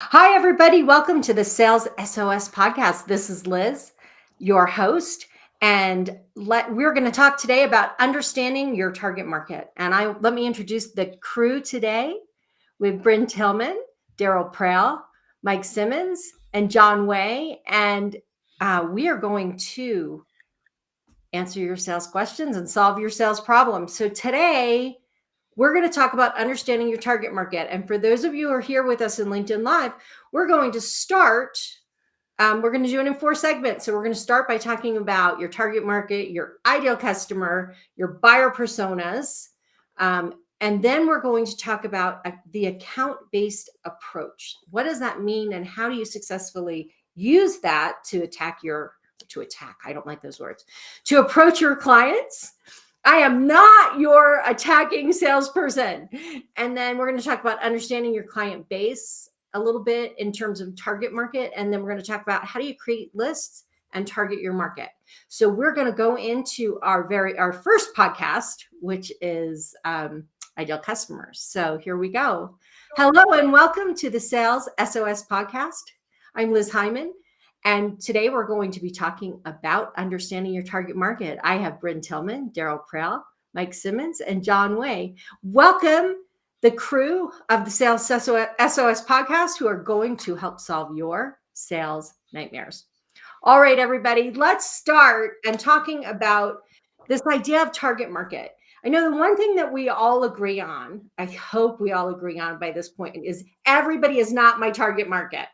Hi, everybody. Welcome to the Sales SOS Podcast. This is Liz, your host, and we're going to talk today about understanding your target market. And let me introduce the crew today. We have Bryn Tillman, Daryl Prale, Mike Simmons, and John Way. And we are going to answer your sales questions and solve your sales problems. So today, we're going to talk about understanding your target market. And for those of you who are here with us in LinkedIn Live, we're going to start. We're going to do it in 4 segments. So we're going to start by talking about your target market, your ideal customer, your buyer personas. And then we're going to talk about the account-based approach. What does that mean? And how do you successfully use that to I don't like those words, to approach your clients? I am not your attacking salesperson. And then we're going to talk about understanding your client base a little bit in terms of target market. And then we're going to talk about how do you create lists and target your market. So we're going to go into our first podcast, which is ideal customers. So here we go. Hello and welcome to the Sales SOS Podcast. I'm Liz Hyman. And today we're going to be talking about understanding your target market. I have Bryn Tillman, Daryl Prale, Mike Simmons, and John Way. Welcome the crew of the Sales SOS Podcast who are going to help solve your sales nightmares. All right, everybody, let's start and talking about this idea of target market. I know the one thing that we all agree on, I hope we all agree on by this point, is everybody is not my target market.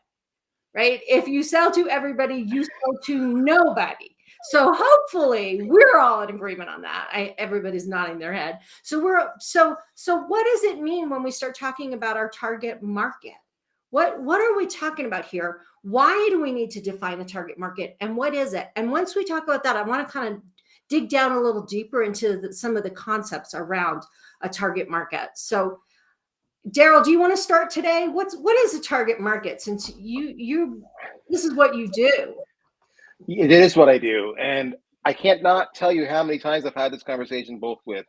Right? If you sell to everybody, you sell to nobody. So hopefully we're all in agreement on that. Everybody's nodding their head. So what does it mean when we start talking about our target market? What are we talking about here? Why do we need to define a target market? And what is it? And once we talk about that, I want to kind of dig down a little deeper into some of the concepts around a target market. So Daryl, do you want to start today? What is a target market? Since this is what you do. It is what I do, and I can't not tell you how many times I've had this conversation both with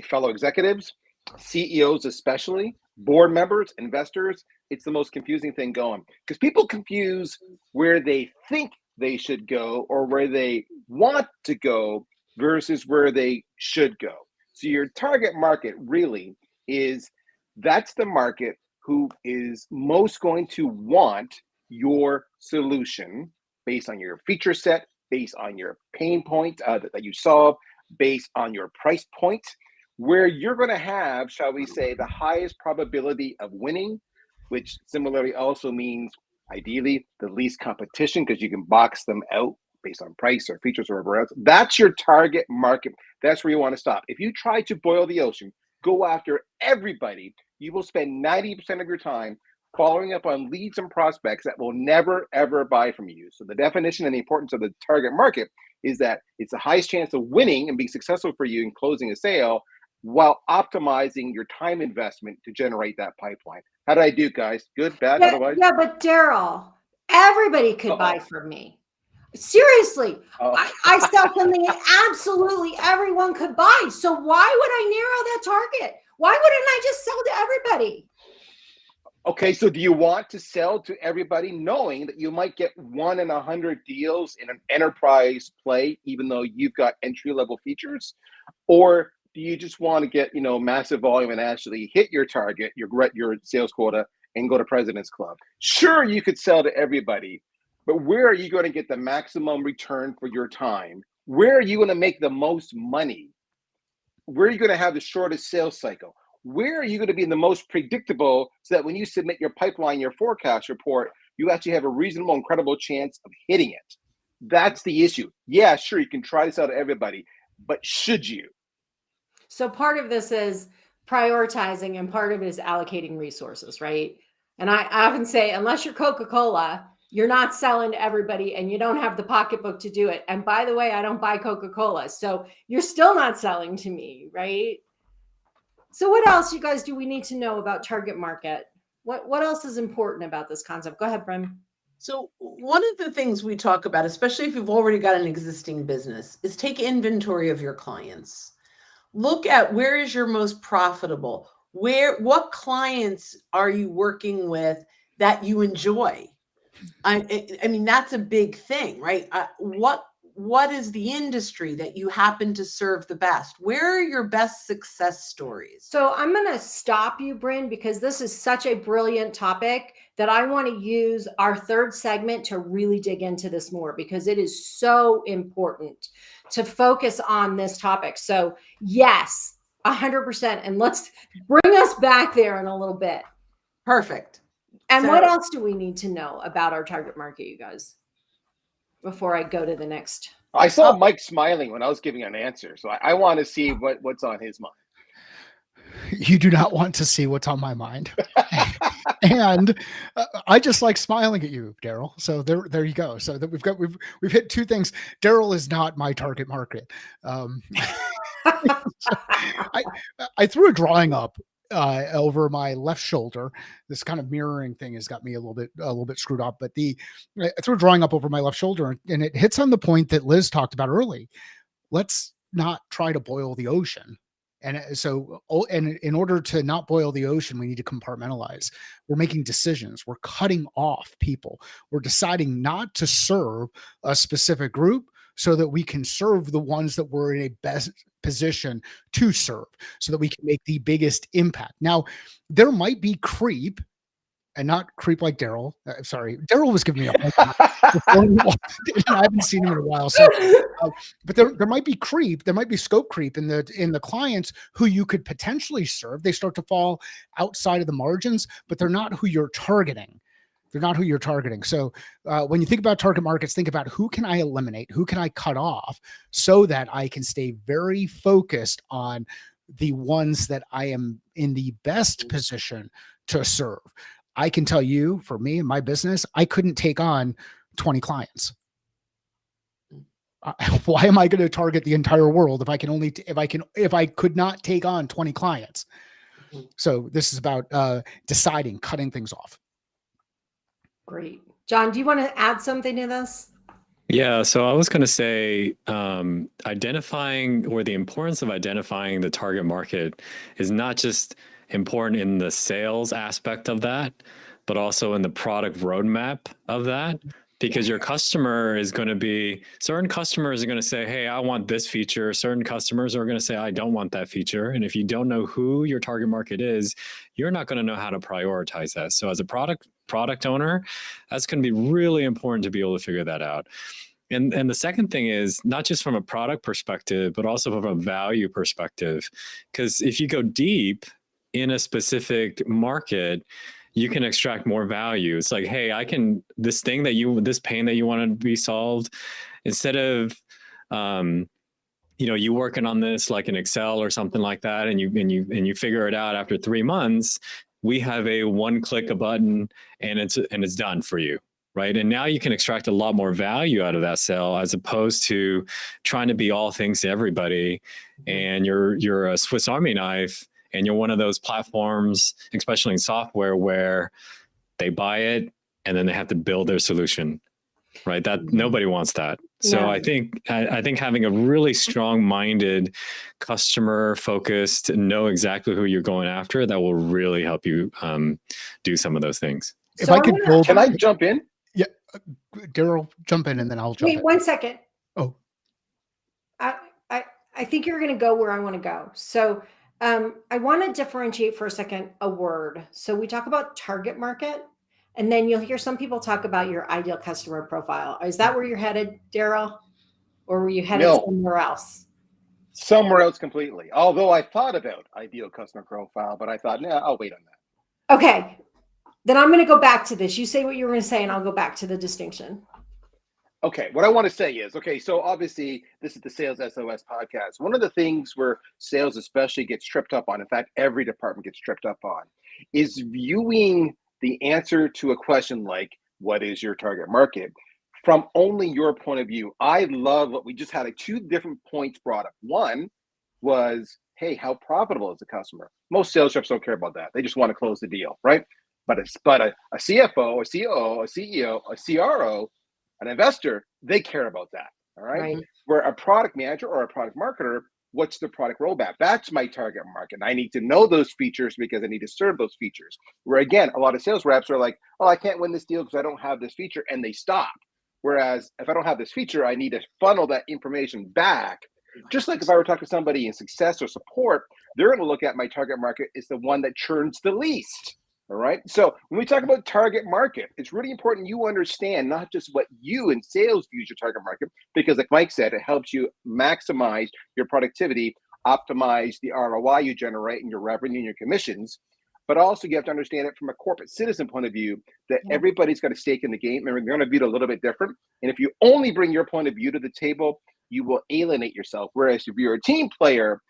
fellow executives, CEOs especially, board members, investors. It's the most confusing thing going because people confuse where they think they should go or where they want to go versus where they should go. So your target market really is that's the market who is most going to want your solution based on your feature set, based on your pain point that you solve, based on your price point, where you're going to have, shall we say, the highest probability of winning, which similarly also means ideally the least competition because you can box them out based on price or features or whatever else. That's your target market. That's where you want to stop. If you try to boil the ocean, go after everybody, you will spend 90% of your time following up on leads and prospects that will never, ever buy from you. So the definition and the importance of the target market is that it's the highest chance of winning and being successful for you in closing a sale while optimizing your time investment to generate that pipeline. How did I do, guys? Good, bad, otherwise? Yeah, but Daryl, everybody could buy from me. Seriously, I sell something that absolutely everyone could buy. So why would I narrow that target? Why wouldn't I just sell to everybody? Okay, so do you want to sell to everybody knowing that you might get 1 in 100 deals in an enterprise play, even though you've got entry-level features? Or do you just want to get, massive volume and actually hit your target, your sales quota, and go to President's Club? Sure, you could sell to everybody, but where are you going to get the maximum return for your time? Where are you going to make the most money? Where are you going to have the shortest sales cycle? Where are you going to be the most predictable so that when you submit your pipeline, your forecast report, you actually have a reasonable and credible chance of hitting it? That's the issue. Yeah, sure, you can try this out to everybody, but should you? So part of this is prioritizing and part of it is allocating resources, right? And I often say, unless you're Coca-Cola, you're not selling to everybody and you don't have the pocketbook to do it. And by the way, I don't buy Coca-Cola. So you're still not selling to me, right? So what else, you guys, do we need to know about target market? What else is important about this concept? Go ahead, Brim. So one of the things we talk about, especially if you've already got an existing business, is take inventory of your clients. Look at where is your most profitable? What clients are you working with that you enjoy. I mean, that's a big thing, right? What is the industry that you happen to serve the best? Where are your best success stories? So I'm going to stop you, Bryn, because this is such a brilliant topic that I want to use our third segment to really dig into this more, because it is so important to focus on this topic. So yes, 100%. And let's bring us back there in a little bit. Perfect. And what else do we need to know about our target market, you guys, before I go to the next? I saw Mike smiling when I was giving an answer, so I want to see what's on his mind. You do not want to see what's on my mind. And I just like smiling at you, Daryl. So there you go. So that we've hit two things. Daryl is not my target market. I threw a drawing up over my left shoulder. This kind of mirroring thing has got me a little bit screwed up, but I threw a drawing up over my left shoulder, and it hits on the point that Liz talked about early. Let's not try to boil the ocean. And so, and in order to not boil the ocean, we need to compartmentalize. We're making decisions. We're cutting off people. We're deciding not to serve a specific group so that we can serve the ones that we're in a best position to serve, so that we can make the biggest impact. Now, there might be creep, and not creep like Daryl. Sorry, Daryl was giving me a hard time. I haven't seen him in a while. So, but there might be creep. There might be scope creep in the clients who you could potentially serve. They start to fall outside of the margins, but they're not who you're targeting. They're not who you're targeting. So when you think about target markets, think about who can I eliminate? Who can I cut off so that I can stay very focused on the ones that I am in the best position to serve. I can tell you, for me and my business, I couldn't take on 20 clients. Why am I going to target the entire world if I could not take on 20 clients? So this is about deciding, cutting things off. Great. John, do you want to add something to this? Yeah, so I was going to say identifying, or the importance of identifying the target market is not just important in the sales aspect of that, but also in the product roadmap of that, because your customer is going to be, certain customers are going to say, hey, I want this feature. Certain customers are going to say, I don't want that feature. And if you don't know who your target market is, you're not going to know how to prioritize that. So as a product owner, that's going to be really important to be able to figure that out. And the second thing is not just from a product perspective, but also from a value perspective. Because if you go deep in a specific market, you can extract more value. It's like, hey, this pain that you want to be solved, instead of, you working on this like in Excel or something like that, and you figure it out after 3 months, we have a one-click a button and it's done for you. Right. And now you can extract a lot more value out of that sale, as opposed to trying to be all things to everybody. And you're a Swiss Army knife, and you're one of those platforms, especially in software, where they buy it and then they have to build their solution. Right. That nobody wants that. So yeah. I think having a really strong-minded, customer-focused, know exactly who you're going after, that will really help you do some of those things. If I could build, can I jump in? Yeah, Daryl, jump in, and then I'll jump in. Wait 1 second. Oh, I think you're going to go where I want to go. So I want to differentiate for a second a word. So we talk about target market, and then you'll hear some people talk about your ideal customer profile. Is that where you're headed, Daryl? Or were you headed somewhere else? Somewhere else completely. Although I thought about ideal customer profile, but I thought, I'll wait on that. Okay. Then I'm going to go back to this. You say what you were going to say, and I'll go back to the distinction. Okay. What I want to say is, so obviously this is the Sales SOS podcast. One of the things where sales especially gets tripped up on, in fact, every department gets tripped up on, is viewing the answer to a question like, what is your target market, from only your point of view. I love what we just had, like 2 different points brought up. One was, hey, how profitable is the customer? Most sales reps don't care about that. They just want to close the deal, right? But a CFO, a COO, a CEO, a CRO, an investor, they care about that. All right. Where a product manager or a product marketer, what's the product roadmap? That's my target market. I need to know those features because I need to serve those features. Where again, a lot of sales reps are like, oh, I can't win this deal because I don't have this feature, and they stop. Whereas if I don't have this feature, I need to funnel that information back. Just like if I were talking to somebody in success or support, they're going to look at my target market is the one that churns the least. All right. So when we talk about target market, it's really important you understand not just what you in sales view as your target market, because like Mike said, it helps you maximize your productivity, optimize the ROI you generate in your revenue and your commissions. But also you have to understand it from a corporate citizen point of view that everybody's got a stake in the game and we're going to view it a little bit different. And if you only bring your point of view to the table, you will alienate yourself. Whereas if you're a team player,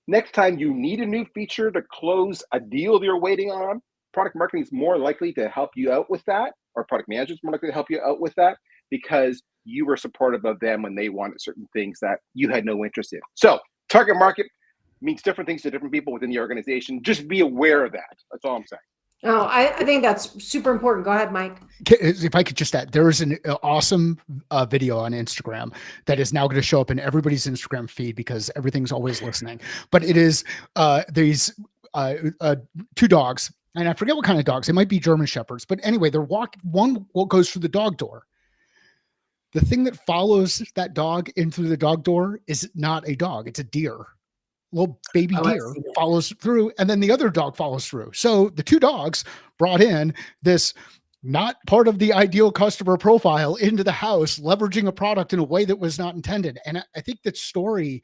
next time you need a new feature to close a deal that you're waiting on, product marketing is more likely to help you out with that, or product management is more likely to help you out with that because you were supportive of them when they wanted certain things that you had no interest in. So target market means different things to different people within the organization. Just be aware of that. That's all I'm saying. Oh, I think that's super important. Go ahead, Mike. If I could just add, there is an awesome video on Instagram that is now going to show up in everybody's Instagram feed because everything's always listening. But it is these two dogs, and I forget what kind of dogs. It might be German Shepherds. But anyway, one goes through the dog door. The thing that follows that dog in through the dog door is not a dog. It's a deer. Little baby deer follows through, and then the other dog follows through. So the two dogs brought in this not part of the ideal customer profile into the house, leveraging a product in a way that was not intended. And I think that story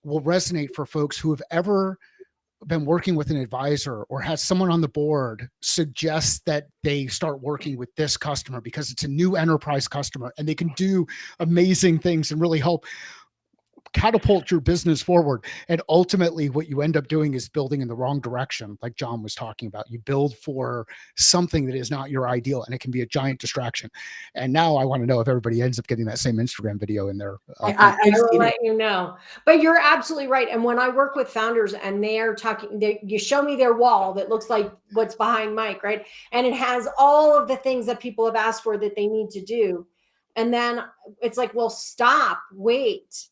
will resonate for folks who have ever been working with an advisor or has someone on the board suggest that they start working with this customer because it's a new enterprise customer and they can do amazing things and really help catapult your business forward. And ultimately what you end up doing is building in the wrong direction. Like John was talking about, you build for something that is not your ideal and it can be a giant distraction. And now I want to know if everybody ends up getting that same Instagram video in there. I will let you know, but you're absolutely right. And when I work with founders and they're talking, you show me their wall that looks like what's behind Mike, right? And it has all of the things that people have asked for that they need to do. And then it's like, well, stop, wait.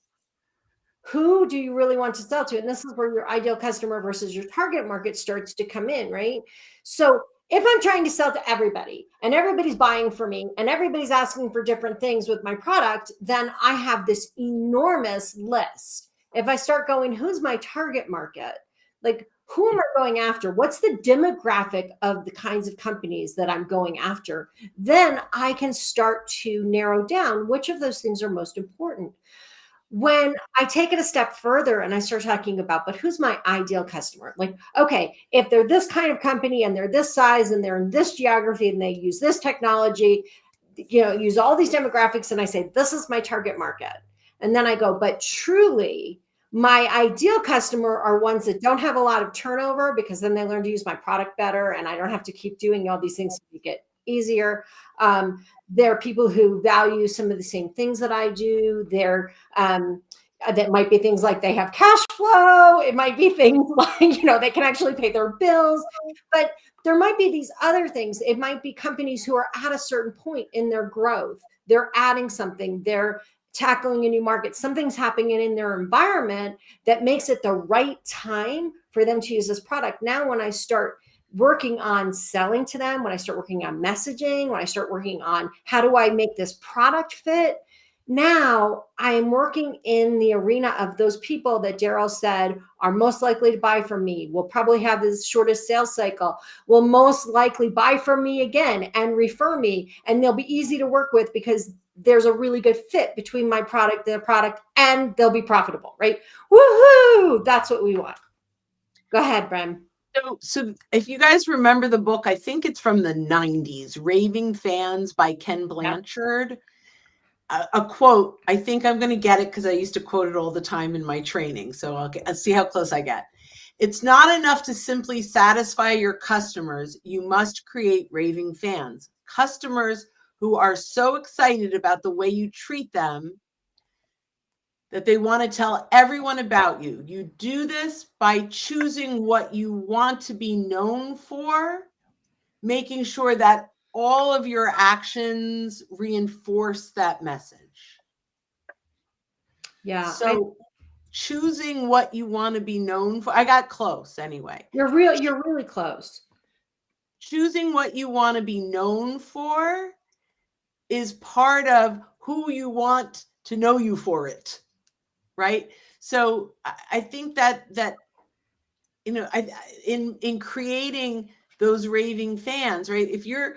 Who do you really want to sell to? And this is where your ideal customer versus your target market starts to come in, right? So if I'm trying to sell to everybody and everybody's buying for me and everybody's asking for different things with my product, then I have this enormous list. If I start going, who's my target market? Like, who am I going after? What's the demographic of the kinds of companies that I'm going after? Then I can start to narrow down which of those things are most important. When I take it a step further and I start talking about, but who's my ideal customer? Like, okay, if they're this kind of company and they're this size and they're in this geography and they use this technology, use all these demographics, and I say, this is my target market. And then I go, but truly, my ideal customer are ones that don't have a lot of turnover because then they learn to use my product better and I don't have to keep doing all these things to make it easier. There are people who value some of the same things that I do. That might be things like they have cash flow. It might be things like, they can actually pay their bills, but there might be these other things. It might be companies who are at a certain point in their growth. They're adding something. They're tackling a new market. Something's happening in their environment that makes it the right time for them to use this product. Now, when I start working on selling to them, when I start working on messaging, when I start working on how do I make this product fit, now I am working in the arena of those people that Daryl said are most likely to buy from me, will probably have the shortest sales cycle, will most likely buy from me again and refer me, and they'll be easy to work with because there's a really good fit between my product, their product, and they'll be profitable, right? Woohoo! That's what we want. Go ahead, Brem. So if you guys remember the book, I think it's from the 90s, Raving Fans by Ken Blanchard. A quote, I think I'm going to get it because I used to quote it all the time in my training. So I'll see how close I get. It's not enough to simply satisfy your customers. You must create raving fans, customers who are so excited about the way you treat them that they want to tell everyone about you. You do this by choosing what you want to be known for, making sure that all of your actions reinforce that message. Yeah. So choosing what you want to be known for. I got close anyway. You're really close. Choosing what you want to be known for is part of who you want to know you for it, right? So I think that in creating those raving fans, right? If you're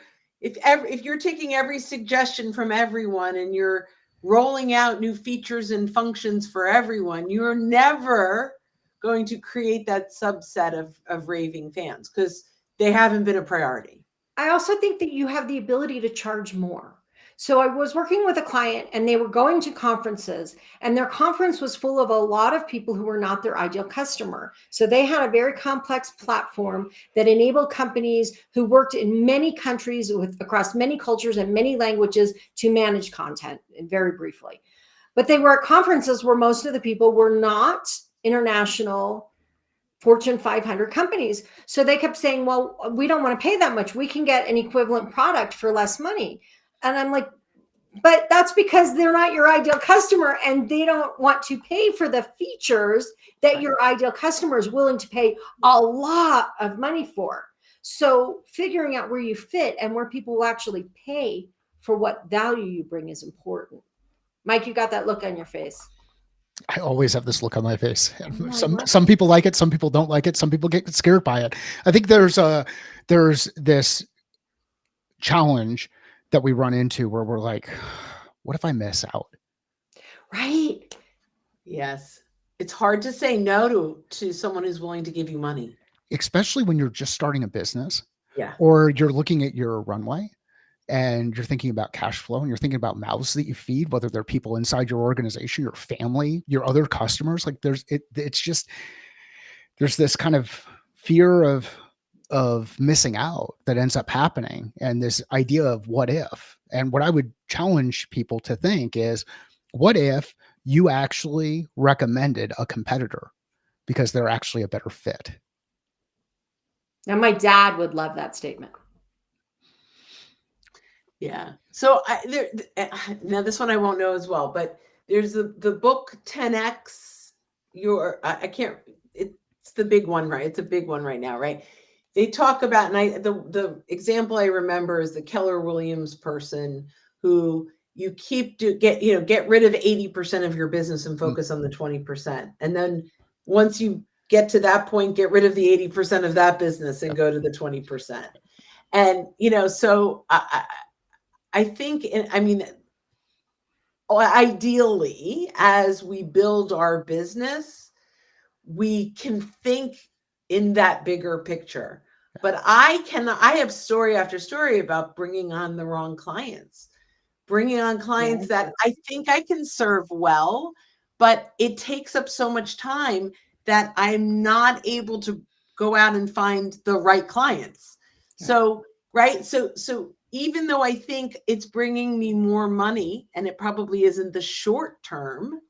taking every suggestion from everyone and you're rolling out new features and functions for everyone, you're never going to create that subset of raving fans because they haven't been a priority. I also think that you have the ability to charge more. So I was working with a client and they were going to conferences, and their conference was full of a lot of people who were not their ideal customer. So they had a very complex platform that enabled companies who worked in many countries across many cultures and many languages to manage content, very briefly. But they were at conferences where most of the people were not international Fortune 500 companies. So they kept saying, well, we don't want to pay that much. We can get an equivalent product for less money. And I'm like, but that's because they're not your ideal customer and they don't want to pay for the features that your ideal customer is willing to pay a lot of money for. So figuring out where you fit and where people will actually pay for what value you bring is important. Mike, you got that look on your face. I always have this look on my face. Some people like it, some people don't like it, some people get scared by it. I think there's this challenge that we run into where we're like, what if I miss out? Right. Yes. It's hard to say no to someone who's willing to give you money. Especially when you're just starting a business. Yeah. Or you're looking at your runway and you're thinking about cash flow and you're thinking about mouths that you feed, whether they're people inside your organization, your family, your other customers. Like there's this kind of fear of missing out that ends up happening. And this idea of what if, and what I would challenge people to think is, what if you actually recommended a competitor because they're actually a better fit? Now, my dad would love that statement. Yeah. So now this one I won't know as well, but there's the book 10X. It's the big one, right? It's a big one right now, right? They talk about, and the example I remember is the Keller Williams person who you get rid of 80% of your business and focus on the 20%. And then once you get to that point, get rid of the 80% of that business and go to the 20%. And, so I think, ideally, as we build our business, we can think in that bigger picture. But I have story after story about bringing on the wrong clients, that I think I can serve well, but it takes up so much time that I'm not able to go out and find the right clients. Yeah. So, right. So even though I think it's bringing me more money, and it probably isn't the short term,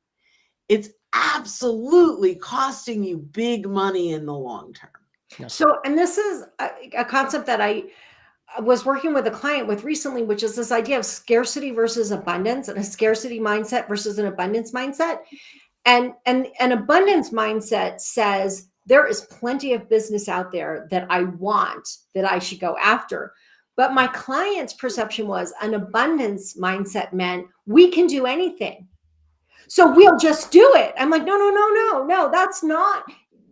it's absolutely costing you big money in the long term. Yes. So, and this is a concept that I was working with a client with recently, which is this idea of scarcity versus abundance, and a scarcity mindset versus an abundance mindset. And an abundance mindset says there is plenty of business out there that I want, that I should go after. But my client's perception was an abundance mindset meant we can do anything. So we'll just do it. I'm like, no, that's not.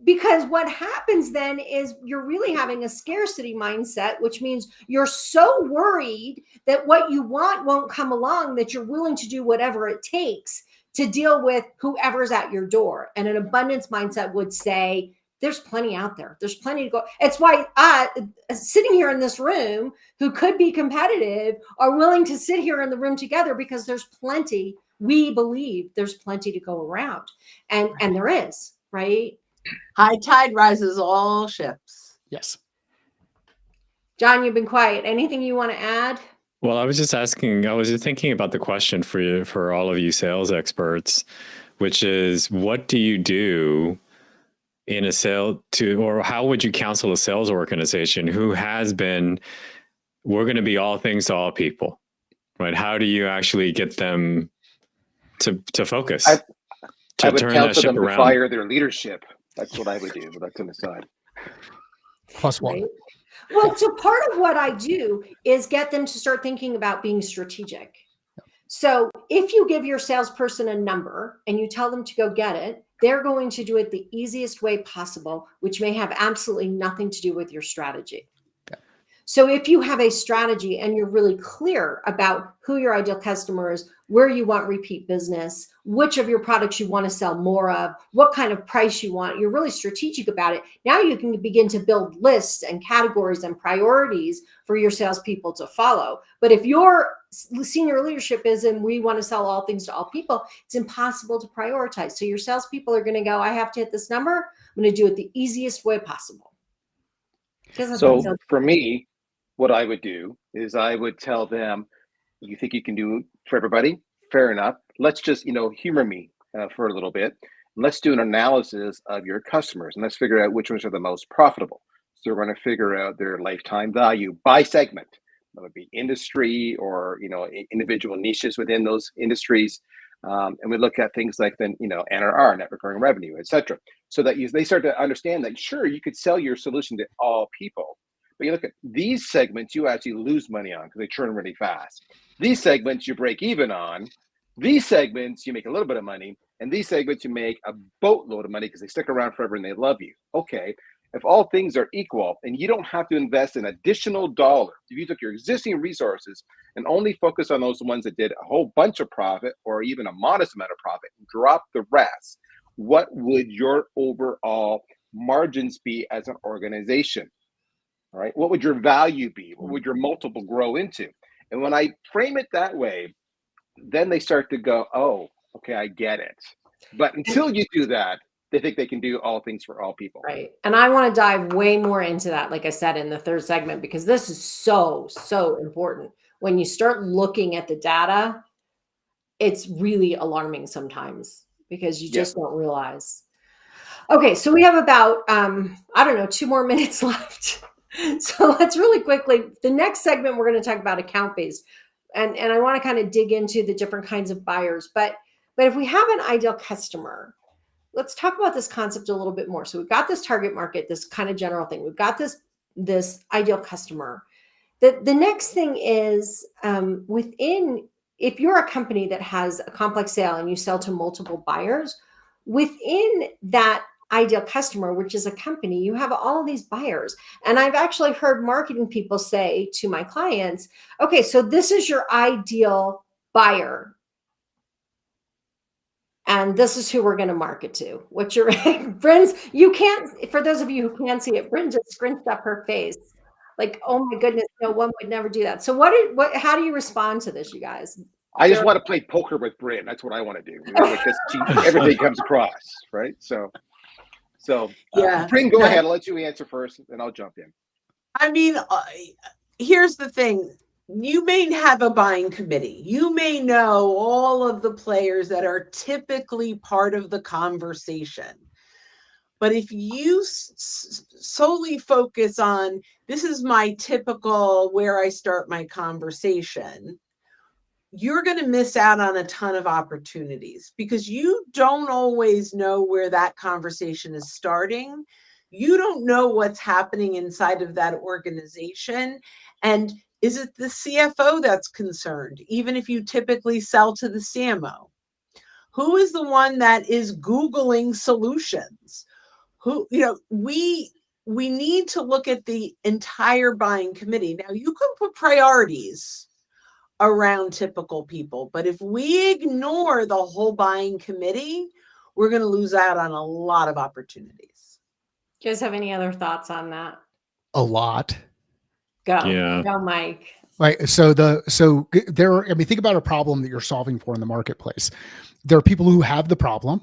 Because what happens then is you're really having a scarcity mindset, which means you're so worried that what you want won't come along that you're willing to do whatever it takes to deal with whoever's at your door. And an abundance mindset would say, there's plenty out there. There's plenty to go. It's why sitting here in this room who could be competitive are willing to sit here in the room together because there's plenty. We believe there's plenty to go around. And there is, right? High tide rises all ships. Yes. John, you've been quiet. Anything you want to add? Well, I was just thinking about the question for all of you sales experts, which is, what do you do in a sale or how would you counsel a sales organization who has been, we're going to be all things to all people, right? How do you actually get them to focus? I would turn that counsel ship them to around. fire their leadership. That's what I would do, but that's an aside. Plus one. Right? Well, so part of what I do is get them to start thinking about being strategic. So if you give your salesperson a number and you tell them to go get it, they're going to do it the easiest way possible, which may have absolutely nothing to do with your strategy. So if you have a strategy and you're really clear about who your ideal customer is, where you want repeat business, which of your products you want to sell more of, what kind of price you want, you're really strategic about it. Now you can begin to build lists and categories and priorities for your salespeople to follow. But if your senior leadership is, and we want to sell all things to all people, it's impossible to prioritize. So your salespeople are going to go, I have to hit this number. I'm going to do it the easiest way possible. So for me, what I would do is I would tell them, you think you can do for everybody? Fair enough. Let's just, humor me for a little bit. Let's do an analysis of your customers and let's figure out which ones are the most profitable. So we're going to figure out their lifetime value by segment. That would be industry or, individual niches within those industries. And we look at things like then, NRR, net recurring revenue, et cetera. So that they start to understand that, sure, you could sell your solution to all people. But you look at these segments, you actually lose money on because they churn really fast. These segments you break even on. These segments you make a little bit of money. And these segments you make a boatload of money because they stick around forever and they love you. Okay, if all things are equal and you don't have to invest an additional dollar, if you took your existing resources and only focus on those ones that did a whole bunch of profit or even a modest amount of profit and drop the rest, what would your overall margins be as an organization? All right. What would your value be? What would your multiple grow into? And when I frame it that way, then they start to go, oh, okay, I get it. But until you do that, they think they can do all things for all people. Right. And I want to dive way more into that, like I said, in the third segment, because this is so, so important. When you start looking at the data, it's really alarming sometimes because you just don't realize. Okay. So we have about, 2 more minutes left. So let's really quickly, the next segment, we're going to talk about account-based. And I want to kind of dig into the different kinds of buyers. But if we have an ideal customer, let's talk about this concept a little bit more. So we've got this target market, this kind of general thing. We've got this ideal customer. The next thing is if you're a company that has a complex sale and you sell to multiple buyers, within that ideal customer, which is a company, you have all of these buyers. And I've actually heard marketing people say to my clients, okay, so this is your ideal buyer. And this is who we're going to market to. What's your Bryn's? You can't, for those of you who can't see it, Bryn just scrinched up her face. Like, oh my goodness, no one would never do that. So how do you respond to this, you guys? I just want to play poker with Bryn. That's what I want to do. Because everything comes across, right? So Bryn, go ahead. I'll let you answer first, and I'll jump in. I mean, here's the thing. You may have a buying committee. You may know all of the players that are typically part of the conversation. But if you solely focus on, this is my typical where I start my conversation, you're going to miss out on a ton of opportunities because you don't always know where that conversation is starting. You don't know what's happening inside of that organization. And is it the CFO that's concerned, even if you typically sell to the CMO? Who is the one that is Googling solutions? We need to look at the entire buying committee. Now, you can put priorities around typical people, but if we ignore the whole buying committee, we're going to lose out on a lot of opportunities. Do you guys have any other thoughts on that? A lot. Go, Mike. Right. So think about a problem that you're solving for in the marketplace. There are people who have the problem.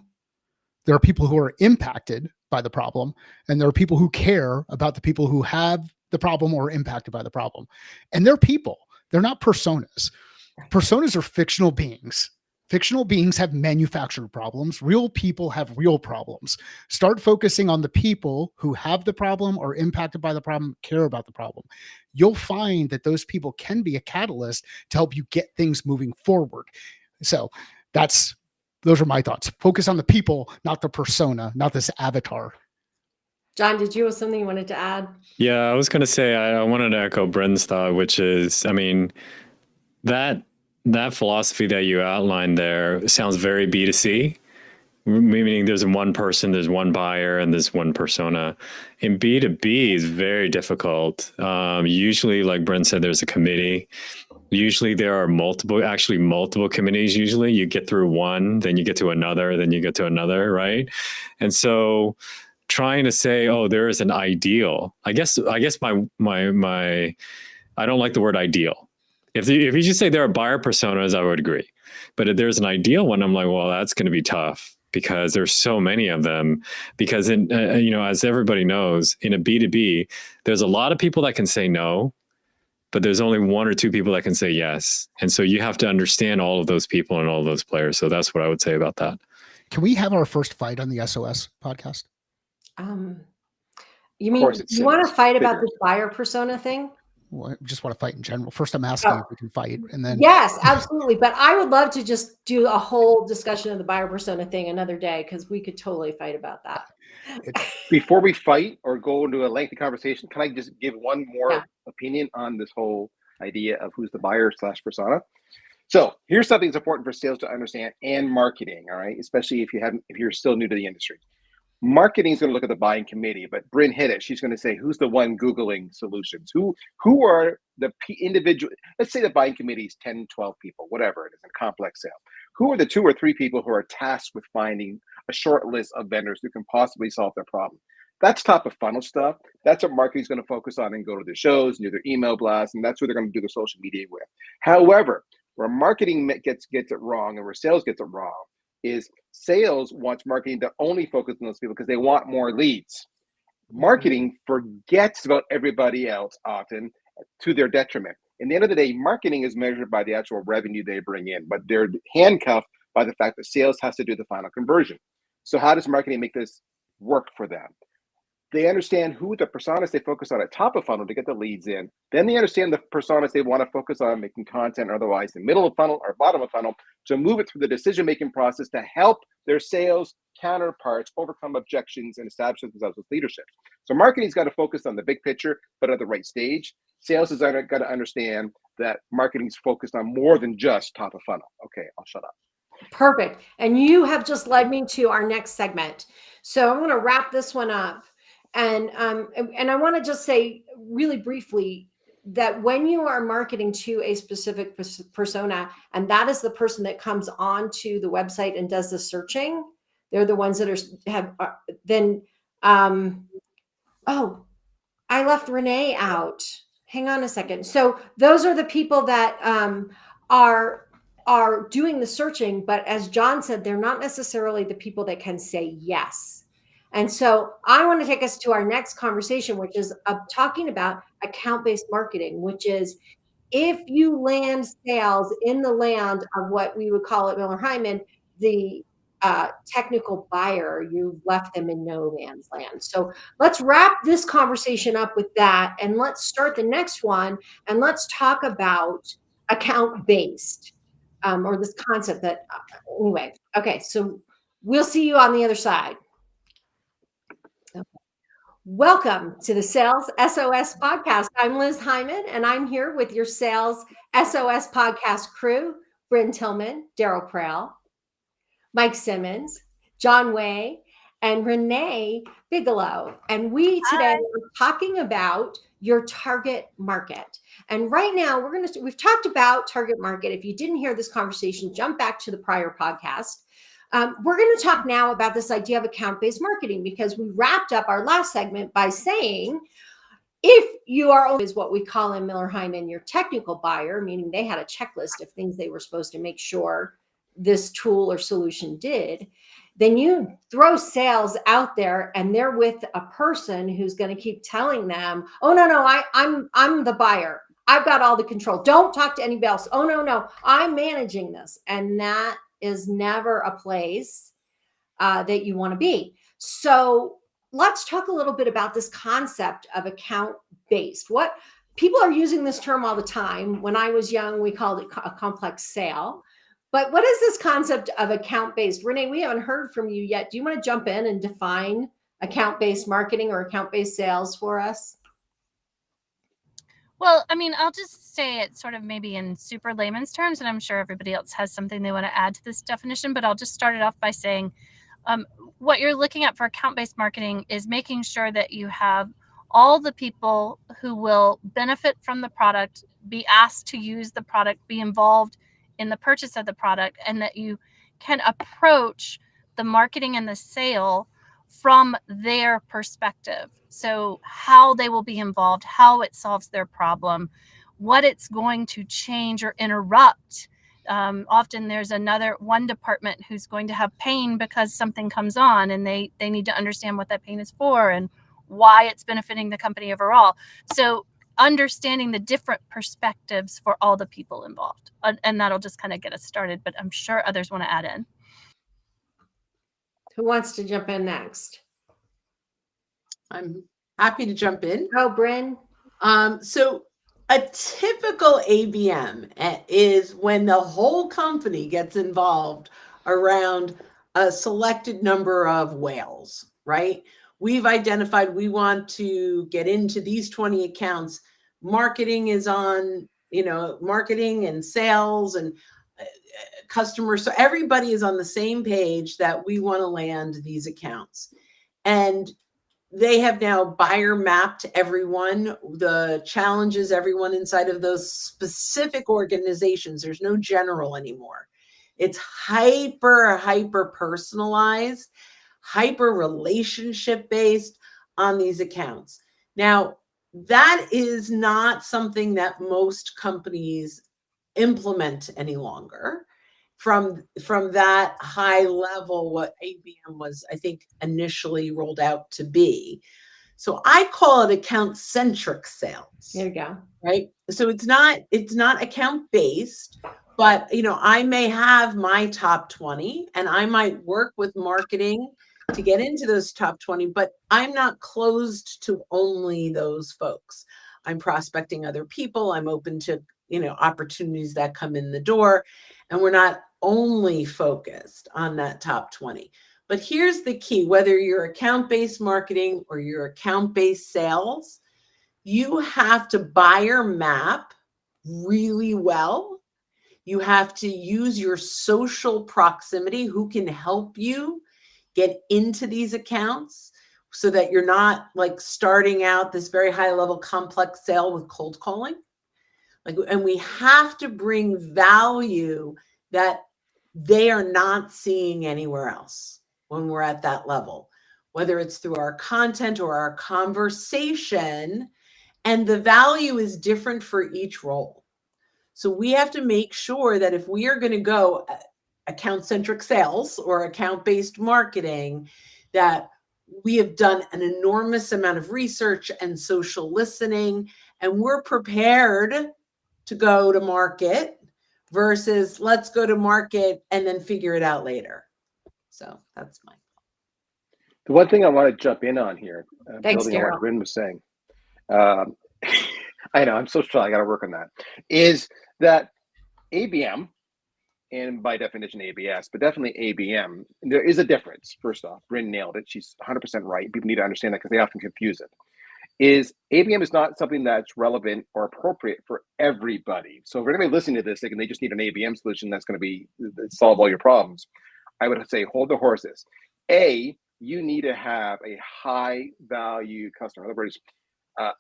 There are people who are impacted by the problem, and there are people who care about the people who have the problem or are impacted by the problem. And they're people. They're not personas. Personas are fictional beings. Fictional beings have manufactured problems. Real people have real problems. Start focusing on the people who have the problem or impacted by the problem, care about the problem. You'll find that those people can be a catalyst to help you get things moving forward. So that's those are my thoughts. Focus on the people, not the persona, not this avatar. John, did you have something you wanted to add? Yeah, I was going to say I wanted to echo Bryn's thought, which is, I mean, that philosophy that you outlined there sounds very B2C, meaning there's one person, there's one buyer, and there's one persona. In B2B is very difficult. Usually, like Bryn said, there's a committee. Usually there are multiple committees. Usually you get through one, then you get to another, then you get to another, right? And so trying to say, oh, there is an ideal. I guess my I don't like the word ideal. If you just say there are buyer personas, I would agree. But if there's an ideal one, I'm like, well, that's going to be tough because there's so many of them. Because in as everybody knows, in a B2B, there's a lot of people that can say no, but there's only one or two people that can say yes. And so you have to understand all of those people and all of those players. So that's what I would say about that. Can we have our first fight on the SOS podcast? You mean you want to fight about this buyer persona thing? Well, I just want to fight in general. First, I'm asking if we can fight, and then yes, absolutely. But I would love to just do a whole discussion of the buyer persona thing another day because we could totally fight about that. Before we fight or go into a lengthy conversation, can I just give one more opinion on this whole idea of who's the buyer / persona? So here's something that's important for sales to understand and marketing. All right, especially if you're still new to the industry. Marketing is going to look at the buying committee, but Bryn hit it. She's going to say, who's the one Googling solutions? Who are the individual? Let's say the buying committee is 10, 12 people, whatever it is, a complex sale. Who are the 2 or 3 people who are tasked with finding a short list of vendors who can possibly solve their problem? That's top of funnel stuff. That's what marketing is going to focus on and go to their shows, and do their email blasts, and that's what they're going to do their social media with. However, where marketing gets it wrong and where sales gets it wrong is sales wants marketing to only focus on those people because they want more leads. Marketing forgets about everybody else often to their detriment. In the end of the day, marketing is measured by the actual revenue they bring in, but they're handcuffed by the fact that sales has to do the final conversion. So how does marketing make this work for them? They understand who the personas they focus on at top of funnel to get the leads in. Then they understand the personas they want to focus on making content or otherwise in middle of funnel or bottom of funnel to move it through the decision-making process to help their sales counterparts overcome objections and establish themselves as leadership. So marketing's got to focus on the big picture, but at the right stage. Sales is got to understand that marketing's focused on more than just top of funnel. Okay, I'll shut up. Perfect. And you have just led me to our next segment. So I'm going to wrap this one up. And I want to just say really briefly that when you are marketing to a specific persona, and that is the person that comes onto the website and does the searching, they're the ones that oh, I left Renee out. Hang on a second. So those are the people that are doing the searching, but as John said, they're not necessarily the people that can say yes. And so I want to take us to our next conversation, which is talking about account-based marketing, which is if you land sales in the land of what we would call at Miller Heiman, the technical buyer, you've left them in no man's land. So let's wrap this conversation up with that. And let's start the next one. And let's talk about account-based or this concept that anyway. Okay, so we'll see you on the other side. Welcome to the Sales SOS Podcast. I'm Liz Hyman, and I'm here with your Sales SOS Podcast crew, Bryn Tillman, Daryl Prell, Mike Simmons, John Way, and Renee Bigelow. And we today are talking about your target market. And right now we've talked about target market. If you didn't hear this conversation, jump back to the prior podcast. We're going to talk now about this idea of account-based marketing because we wrapped up our last segment by saying if you are is what we call in Miller Heiman your technical buyer, meaning they had a checklist of things they were supposed to make sure this tool or solution did, then you throw sales out there and they're with a person who's going to keep telling them, oh, no, I'm the buyer. I've got all the control. Don't talk to anybody else. Oh, no, I'm managing this. And that is never a place that you want to be. So let's talk a little bit about this concept of account-based. What people are using this term all the time. When I was young, we called it a complex sale. But what is this concept of account-based? Renee, we haven't heard from you yet. Do you want to jump in and define account-based marketing or account-based sales for us? Well, I mean, I'll just say it sort of maybe in super layman's terms, and I'm sure everybody else has something they want to add to this definition, but I'll just start it off by saying what you're looking at for account-based marketing is making sure that you have all the people who will benefit from the product, be asked to use the product, be involved in the purchase of the product, and that you can approach the marketing and the sale from their perspective. So how they will be involved, how it solves their problem, what it's going to change or interrupt. Often there's one department who's going to have pain because something comes on, and they need to understand what that pain is for and why it's benefiting the company overall. So understanding the different perspectives for all the people involved. And that'll just kind of get us started, but I'm sure others want to add in. Who wants to jump in next? I'm happy to jump in. Oh, Bryn. So a typical ABM is when the whole company gets involved around a selected number of whales, right? We've identified we want to get into these 20 accounts. Marketing is on, marketing and sales and customers. So everybody is on the same page that we want to land these accounts. And they have now buyer mapped everyone, the challenges, everyone inside of those specific organizations. There's no general anymore. It's hyper personalized, hyper relationship based on these accounts. Now, that is not something that most companies implement any longer. From that high level, what ABM was, I think, initially rolled out to be. So I call it account-centric sales. There you go. Right. So it's not account-based, but I may have my top 20 and I might work with marketing to get into those top 20, but I'm not closed to only those folks. I'm prospecting other people. I'm open to, opportunities that come in the door, and we're not only focused on that top 20. But here's the key, whether you're account-based marketing or you're account-based sales, you have to buyer map really well. You have to use your social proximity, who can help you get into these accounts so that you're not like starting out this very high level complex sale with cold calling. And we have to bring value that they are not seeing anywhere else when we're at that level, whether it's through our content or our conversation. And the value is different for each role. So we have to make sure that if we are going to go account-centric sales or account-based marketing, that we have done an enormous amount of research and social listening, and we're prepared to go to market versus let's go to market and then figure it out later. So that's my thought. The one thing I want to jump in on here, Thanks, building on Daryl. what Bryn was saying, I know I'm so shy, I got to work on that, is that ABM, and by definition ABS, but definitely ABM, there is a difference. First off, Bryn nailed it. She's 100% right. People need to understand that because they often confuse it. Is ABM is not something that's relevant or appropriate for everybody. So if anybody listening to this thinking they just need an ABM solution that's going to solve all your problems, I would say hold the horses. You need to have a high value customer. In other words, a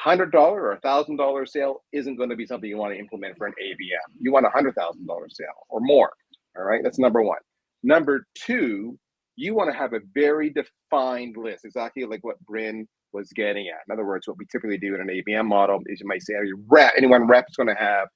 $100 or $1,000 sale isn't going to be something you want to implement for an ABM. You want a $100,000 sale or more. All right, that's number one. Number two, you want to have a very defined list, exactly like what Bryn was getting at. In other words, what we typically do in an ABM model is you might say anyone rep is going to have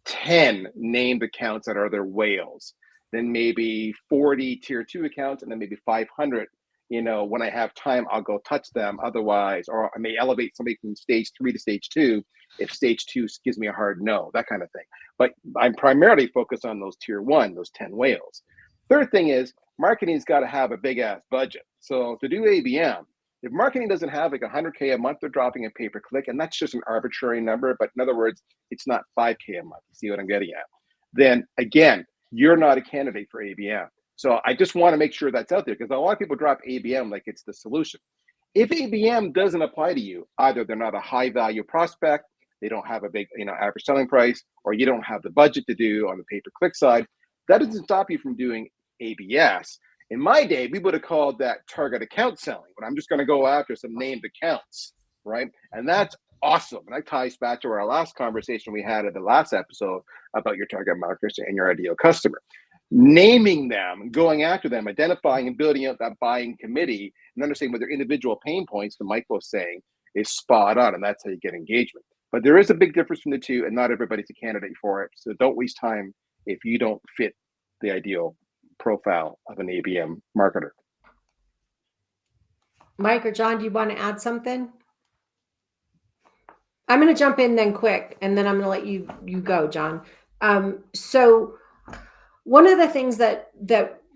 10 named accounts that are their whales, then maybe 40 tier 2 accounts, and then maybe 500. When I have time, I'll go touch them. Otherwise, or I may elevate somebody from stage 3 to stage 2 if stage 2 gives me a hard no, that kind of thing. But I'm primarily focused on those tier 1, those 10 whales. Third thing is marketing's got to have a big ass budget. So to do ABM, if marketing doesn't have like $100K a month, they're dropping a pay-per-click, and that's just an arbitrary number. But in other words, it's not $5K a month. You see what I'm getting at? Then again, you're not a candidate for ABM. So I just want to make sure that's out there, because a lot of people drop ABM like it's the solution. If ABM doesn't apply to you, either they're not a high value prospect, they don't have a big, average selling price, or you don't have the budget to do on the pay-per-click side, that doesn't stop you from doing ABS. In my day, we would have called that target account selling, but I'm just going to go after some named accounts, right? And that's awesome. And that ties back to our last conversation we had at the last episode about your target markets and your ideal customer. Naming them, going after them, identifying and building out that buying committee, and understanding what their individual pain points, the Mike was saying, is spot on, and that's how you get engagement. But there is a big difference from the two, and not everybody's a candidate for it. So don't waste time if you don't fit the ideal profile of an ABM marketer. Mike or John, do you want to add something? I'm going to jump in then quick, and then I'm going to let you go, John. So one of the things that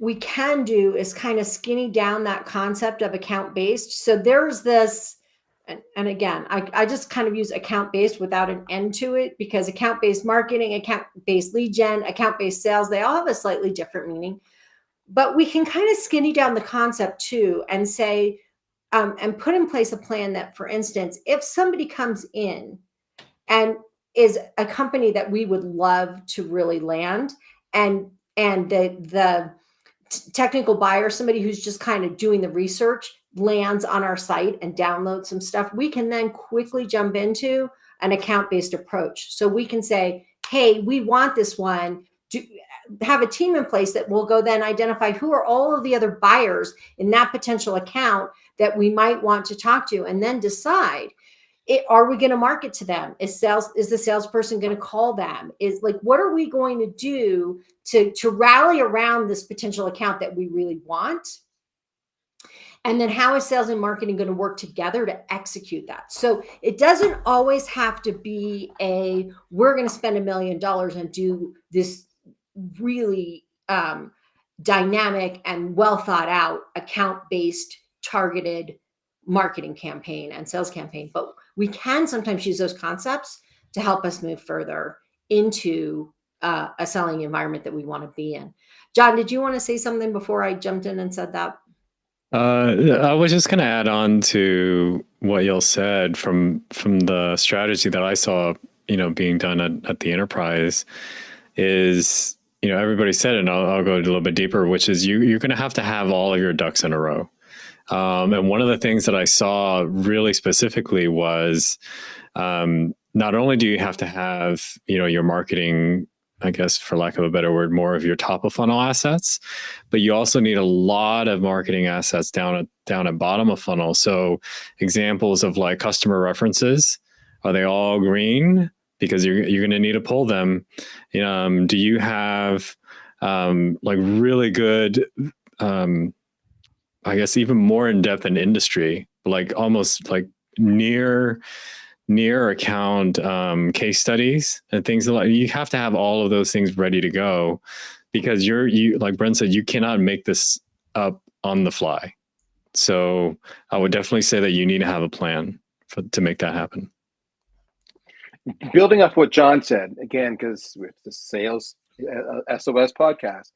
we can do is kind of skinny down that concept of account-based. So there's this, and again, I just kind of use account-based without an end to it, because account-based marketing, account-based lead gen, account-based sales, they all have a slightly different meaning. But we can kind of skinny down the concept too, and say, and put in place a plan that, for instance, if somebody comes in and is a company that we would love to really land, and the technical buyer, somebody who's just kind of doing the research, lands on our site and downloads some stuff, we can then quickly jump into an account-based approach. So we can say, hey, we want this one, to have a team in place that will go then identify who are all of the other buyers in that potential account that we might want to talk to, and then decide, are we going to market to them? Is the salesperson going to call them? What are we going to do to rally around this potential account that we really want? And then how is sales and marketing going to work together to execute that? So it doesn't always have to be we're going to spend $1 million and do this really dynamic and well thought out account-based targeted marketing campaign and sales campaign. But we can sometimes use those concepts to help us move further into a selling environment that we want to be in. John, did you want to say something before I jumped in and said that? I was just going to add on to what y'all said from the strategy that I saw, being done at the enterprise is, everybody said it, and I'll go a little bit deeper, which is you're going to have all of your ducks in a row. And one of the things that I saw really specifically was not only do you have to have, your marketing, I guess, for lack of a better word, more of your top of funnel assets, but you also need a lot of marketing assets down at bottom of funnel. So examples of like customer references, are they all green? Because you're going to need to pull them. Do you have like really good, I guess even more in depth in industry, like almost like near account case studies and things like you have to have all of those things ready to go, because you like Brent said, you cannot make this up on the fly. So I would definitely say that you need to have a plan to make that happen. Building off what John said, again, because with the sales SOS podcast,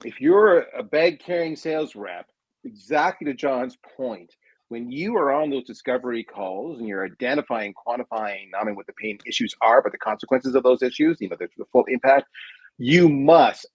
if you're a bag carrying sales rep, exactly to John's point, when you are on those discovery calls and you're identifying, quantifying not only what the pain issues are, but the consequences of those issues, the full impact, you must,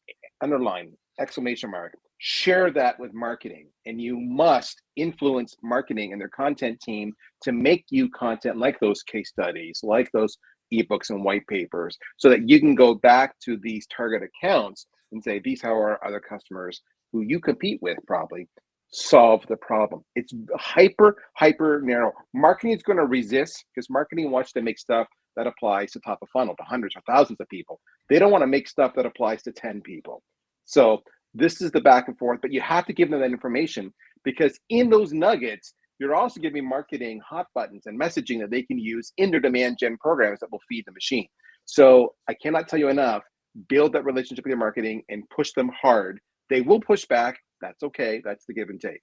underline, exclamation mark, share that with marketing. And you must influence marketing and their content team to make you content like those case studies, like those ebooks and white papers, so that you can go back to these target accounts and say, these are our other customers who you compete with probably. Solve the problem. It's hyper narrow. Marketing is going to resist, because marketing wants to make stuff that applies to top of funnel, to hundreds or thousands of people. They don't want to make stuff that applies to 10 people. So this is the back and forth, but you have to give them that information, because in those nuggets, you're also giving marketing hot buttons and messaging that they can use in their demand gen programs that will feed the machine. So I cannot tell you enough, build that relationship with your marketing and push them hard. They will push back. That's okay. That's the give and take.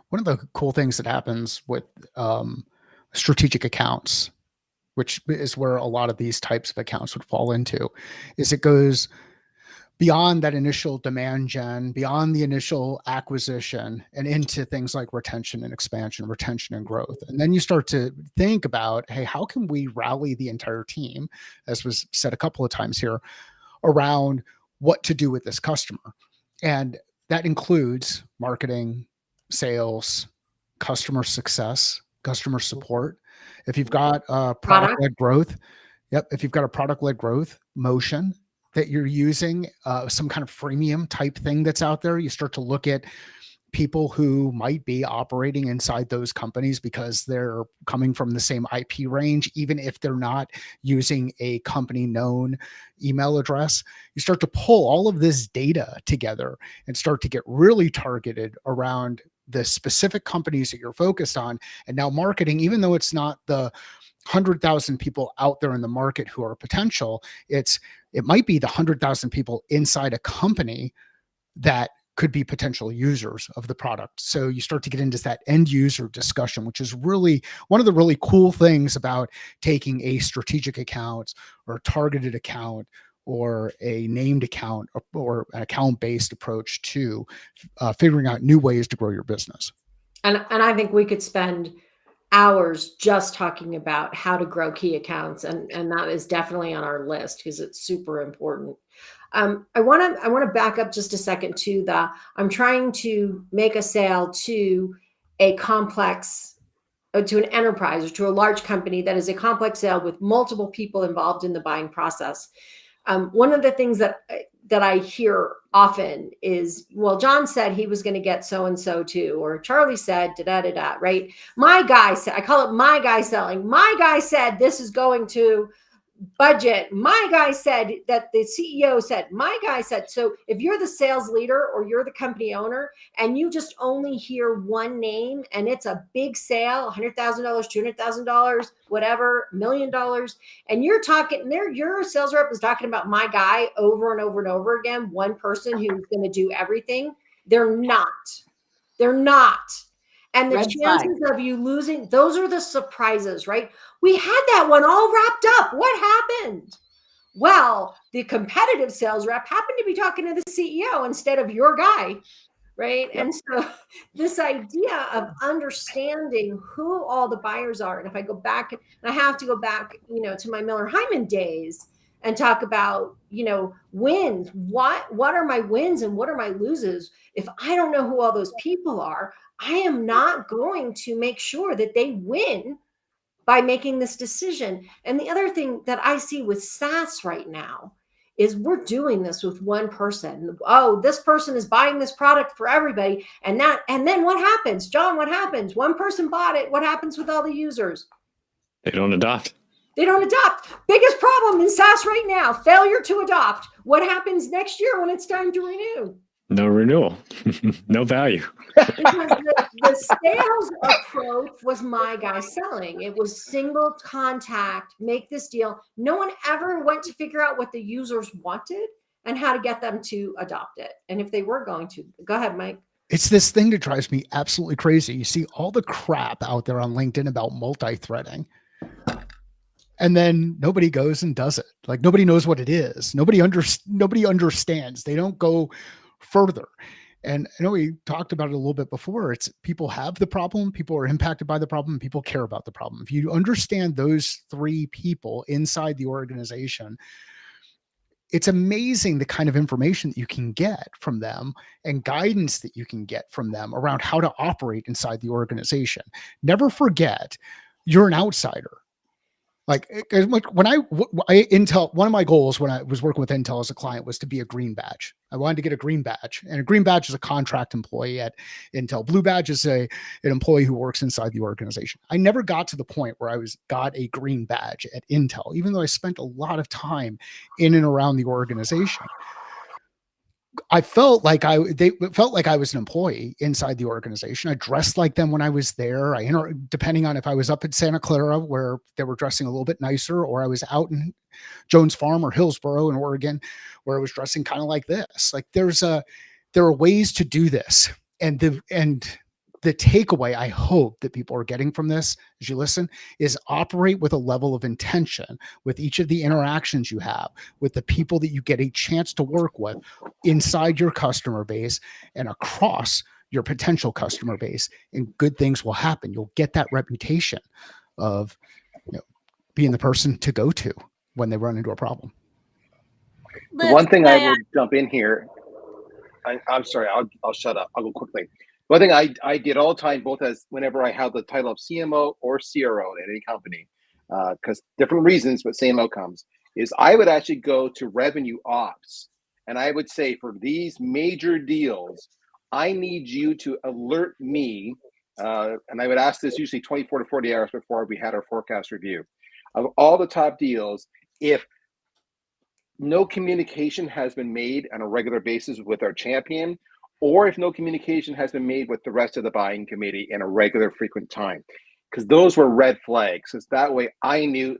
One of the cool things that happens with strategic accounts, which is where a lot of these types of accounts would fall into, is it goes beyond that initial demand gen, beyond the initial acquisition, and into things like retention and expansion, retention and growth. And then you start to think about, hey, how can we rally the entire team, as was said a couple of times here, around what to do with this customer? And that includes marketing, sales, customer success, customer support. If you've got product-led growth, if you've got a product-led growth motion that you're using, some kind of freemium type thing that's out there, you start to look at people who might be operating inside those companies because they're coming from the same IP range, even if they're not using a company known email address. You start to pull all of this data together and start to get really targeted around the specific companies that you're focused on. And now marketing, even though it's not the 100,000 people out there in the market who are potential, it might be the 100,000 people inside a company that could be potential users of the product. So you start to get into that end user discussion, which is really one of the really cool things about taking a strategic account or a targeted account or a named account or an account-based approach to figuring out new ways to grow your business. And I think we could spend hours just talking about how to grow key accounts. And that is definitely on our list because it's super important. I want to back up just a second to I'm trying to make a sale to a complex, to an enterprise or to a large company that is a complex sale with multiple people involved in the buying process. One of the things that I hear often is, well, John said he was going to get so-and-so too, or Charlie said da-da-da-da, right? My guy said, I call it my guy selling. My guy said this is going to budget. My guy said that the CEO said, my guy said. So if you're the sales leader or you're the company owner and you just only hear one name and it's a big sale, $100,000, $200,000, whatever, $1 million, and you're talking there, your sales rep is talking about my guy over and over and over again, one person who's going to do everything. They're not. And the chances of you losing, those are the surprises, right? We had that one all wrapped up. What happened? Well, the competitive sales rep happened to be talking to the CEO instead of your guy, right? Yep. And so this idea of understanding who all the buyers are, and if I go back, and I have to go back, to my Miller Heiman days and talk about, wins. What are my wins and what are my loses? If I don't know who all those people are, I am not going to make sure that they win by making this decision. And the other thing that I see with SaaS right now is we're doing this with one person. Oh, this person is buying this product for everybody. And then what happens? John, what happens? One person bought it. What happens with all the users? They don't adopt. Biggest problem in SaaS right now, failure to adopt. What happens next year when it's time to renew? No renewal, no value. Because the sales approach was my guy selling. It was single contact, make this deal. No one ever went to figure out what the users wanted and how to get them to adopt it. And if they were going to. Go ahead, Mike. It's this thing that drives me absolutely crazy. You see all the crap out there on LinkedIn about multi-threading. And then nobody goes and does it. Like nobody knows what it is. Nobody understands. They don't go further. And I know we talked about it a little bit before. It's people have the problem, people are impacted by the problem, people care about the problem. If you understand those three people inside the organization, it's amazing the kind of information that you can get from them and guidance that you can get from them around how to operate inside the organization. Never forget, you're an outsider. Like when Intel, one of my goals when I was working with Intel as a client was to be a green badge. I wanted to get a green badge, and a green badge is a contract employee at Intel. Blue badge is an employee who works inside the organization. I never got to the point where I got a green badge at Intel, even though I spent a lot of time in and around the organization. I felt like they felt like I was an employee inside the organization. I dressed like them when I was there. Depending on if I was up at Santa Clara where they were dressing a little bit nicer, or I was out in Jones Farm or Hillsboro in Oregon where I was dressing kind of like this. Like there are ways to do this, and the takeaway I hope that people are getting from this as you listen is operate with a level of intention with each of the interactions you have with the people that you get a chance to work with inside your customer base and across your potential customer base, and good things will happen. You'll get that reputation of, you know, being the person to go to when they run into a problem. The Liz, one thing can I will jump in here, I'm sorry, I'll shut up. I'll go quickly. One thing I did all the time, both as whenever I held the title of CMO or CRO at any company, because different reasons, but same outcomes, is I would actually go to revenue ops. And I would say, for these major deals, I need you to alert me, and I would ask this usually 24 to 40 hours before we had our forecast review, of all the top deals, if no communication has been made on a regular basis with our champion, or if no communication has been made with the rest of the buying committee in a regular, frequent time, because those were red flags. Because that way I knew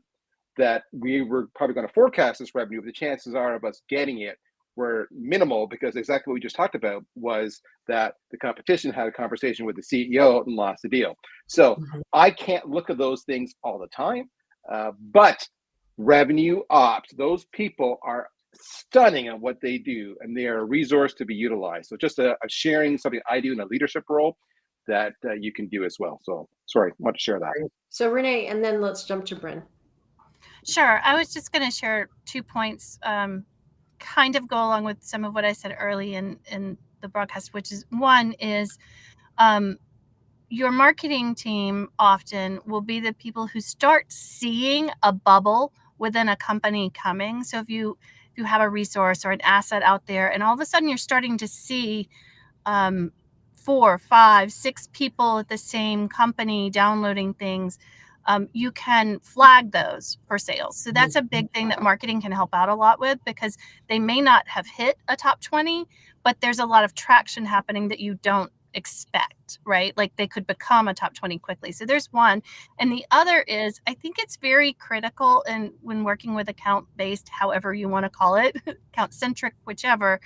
that we were probably going to forecast this revenue, but the chances are of us getting it were minimal, because exactly what we just talked about was that the competition had a conversation with the CEO and lost the deal. So I can't look at those things all the time, but revenue ops, those people are stunning at what they do, and they are a resource to be utilized. So just a sharing something I do in a leadership role that you can do as well. So sorry, I want to share that. So Renee, and then let's jump to Bryn. Sure. I was just going to share 2 points, kind of go along with some of what I said early in the broadcast, which is, one is your marketing team often will be the people who start seeing a bubble within a company coming. So if you have a resource or an asset out there, and all of a sudden you're starting to see 4, 5, 6 people at the same company downloading things, you can flag those for sales. So that's a big thing that marketing can help out a lot with, because they may not have hit a top 20, but there's a lot of traction happening that you don't expect, right? Like they could become a top 20 quickly. So there's one. And the other is, I think it's very critical, and when working with account-based, however you want to call it, account-centric, whichever,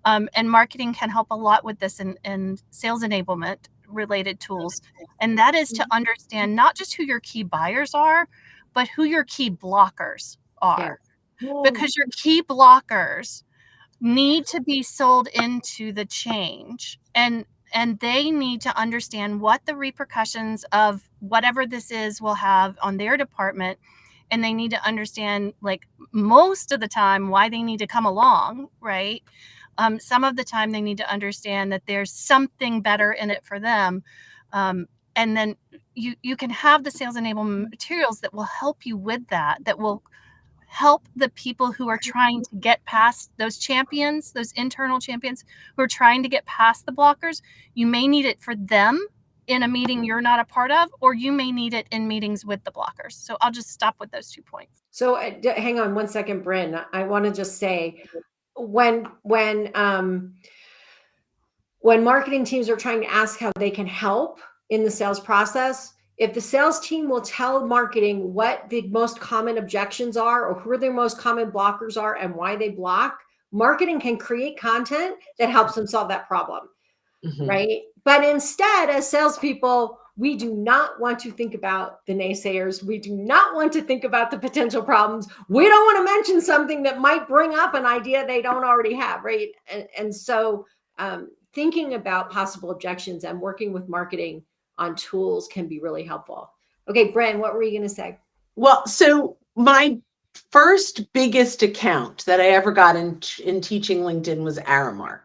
and marketing can help a lot with this, and sales enablement related tools. And that is to understand not just who your key buyers are, but who your key blockers are. Yeah. Because your key blockers need to be sold into the change, and they need to understand what the repercussions of whatever this is will have on their department. And they need to understand, like, most of the time, why they need to come along, right? Some of the time they need to understand that there's something better in it for them. And then you can have the sales enablement materials that will help you with that will help the people who are trying to get past those champions, those internal champions who are trying to get past the blockers. You may need it for them in a meeting you're not a part of, or you may need it in meetings with the blockers. So I'll just stop with those 2 points. So hang on one second, Bryn. I want to just say, when marketing teams are trying to ask how they can help in the sales process, if the sales team will tell marketing what the most common objections are, or who their most common blockers are and why they block, marketing can create content that helps them solve that problem, right? But instead, as salespeople, we do not want to think about the naysayers. We do not want to think about the potential problems. We don't want to mention something that might bring up an idea they don't already have, right? And so thinking about possible objections and working with marketing on tools can be really helpful. Okay, Bryn, what were you going to say? Well, so my first biggest account that I ever got in teaching LinkedIn was Aramark.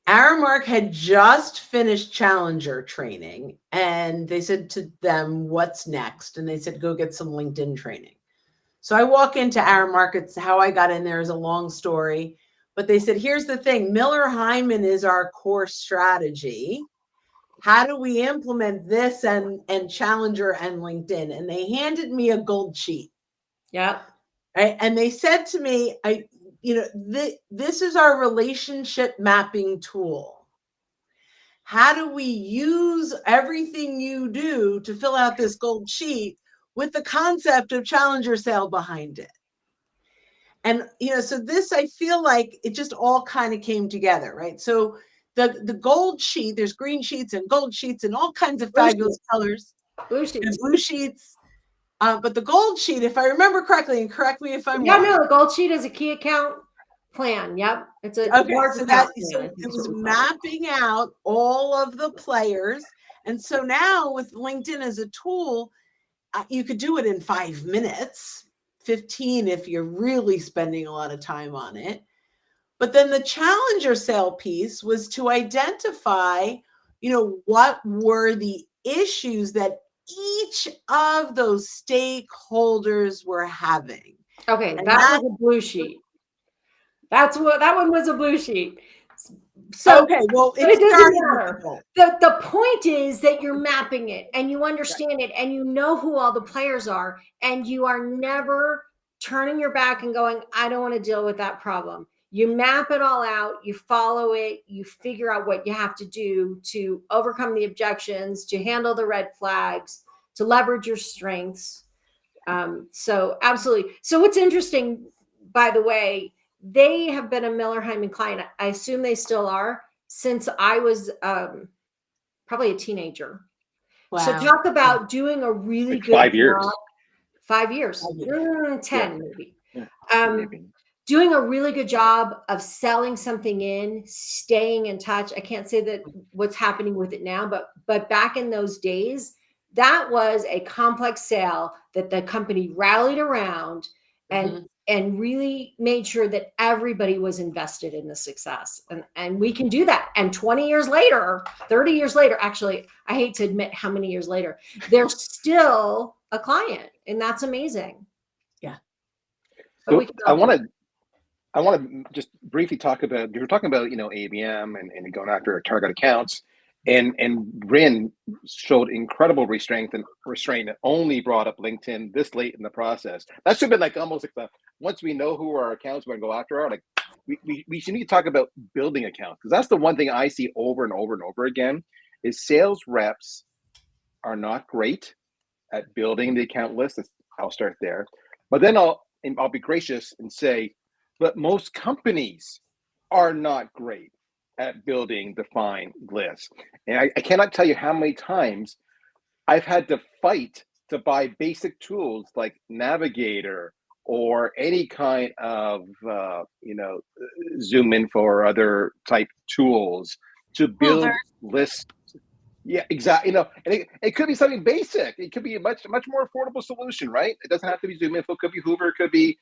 Aramark had just finished Challenger training, and they said to them, what's next? And they said, go get some LinkedIn training. So I walk into Aramark. It's how I got in there is a long story, but they said, here's the thing. Miller Heiman is our core strategy. How do we implement this and Challenger and LinkedIn? And they handed me a gold sheet. Yeah. Right. And they said to me, this is our relationship mapping tool. How do we use everything you do to fill out this gold sheet with the concept of Challenger sale behind it? And, so this, I feel like it just all kind of came together, right? So the gold sheet, there's green sheets and gold sheets and all kinds of Blue fabulous sheets. colors Blue and sheets. blue sheets. But the gold sheet, if I remember correctly, and correct me if I'm Yeah, wrong. no, the gold sheet is a key account plan. Yep. It's a Okay, large so account so plan, I think it is was what we call it. mapping out all of the players. And so now with LinkedIn as a tool, you could do it in 5 minutes, 15 if you're really spending a lot of time on it. But then the challenger sale piece was to identify, what were the issues that each of those stakeholders were having. Okay, And that was a blue sheet. That one was a blue sheet. So okay, well, but it doesn't started with matter. the goal. The point is that you're mapping it and you understand it and you know who all the players are and you are never turning your back and going, I don't want to deal with that problem. You map it all out, you follow it, you figure out what you have to do to overcome the objections, to handle the red flags, to leverage your strengths. So absolutely. So what's interesting, by the way, they have been a Miller Hyman client. I assume they still are since I was probably a teenager. Wow. So talk about doing a really Like good 5 years. job. 5 years, 10 maybe. Maybe. Doing a really good job of selling something in, staying in touch. I can't say that what's happening with it now, but back in those days, that was a complex sale that the company rallied around and really made sure that everybody was invested in the success. And we can do that. And 20 years later, 30 years later, actually, I hate to admit how many years later, they're still a client. And that's amazing. Yeah. But we can I want to just briefly talk about, you were talking about, ABM and going after target accounts, and Rin showed incredible restraint and only brought up LinkedIn this late in the process. That should have been like almost like once we know who our accounts we're going to go after are, like we should need to talk about building accounts, because that's the one thing I see over and over and over again is sales reps are not great at building the account list. I'll start there, but then I'll be gracious and say, but most companies are not great at building defined lists. And I cannot tell you how many times I've had to fight to buy basic tools like Navigator or any kind of, Zoom Info or other type tools to build lists. Yeah, exactly. And it could be something basic. It could be a much more affordable solution, right? It doesn't have to be Zoom Info. It could be Hoover. It could be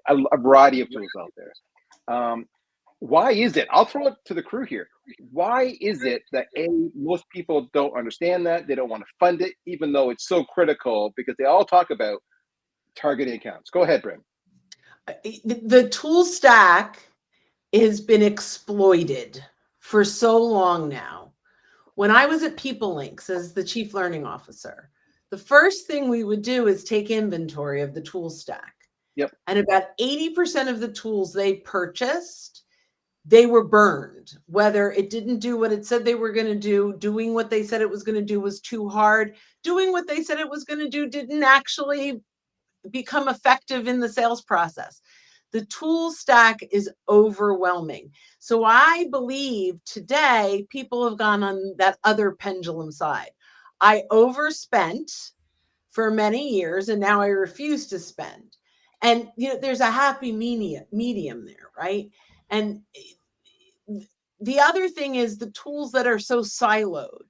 a variety of tools out there. Why is it? I'll throw it to the crew here. Why is it that most people don't understand that? They don't want to fund it, even though it's so critical, because they all talk about targeting accounts. Go ahead, Bryn. The tool stack has been exploited for so long now. When I was at PeopleLinks as the chief learning officer, the first thing we would do is take inventory of the tool stack. Yep. And about 80% of the tools they purchased, they were burned. Whether it didn't do what it said they were going to do, doing what they said it was going to do was too hard, doing what they said it was going to do didn't actually become effective in the sales process. The tool stack is overwhelming. So I believe today people have gone on that other pendulum side. I overspent for many years and now I refuse to spend. And there's a happy medium there, right? And the other thing is the tools that are so siloed,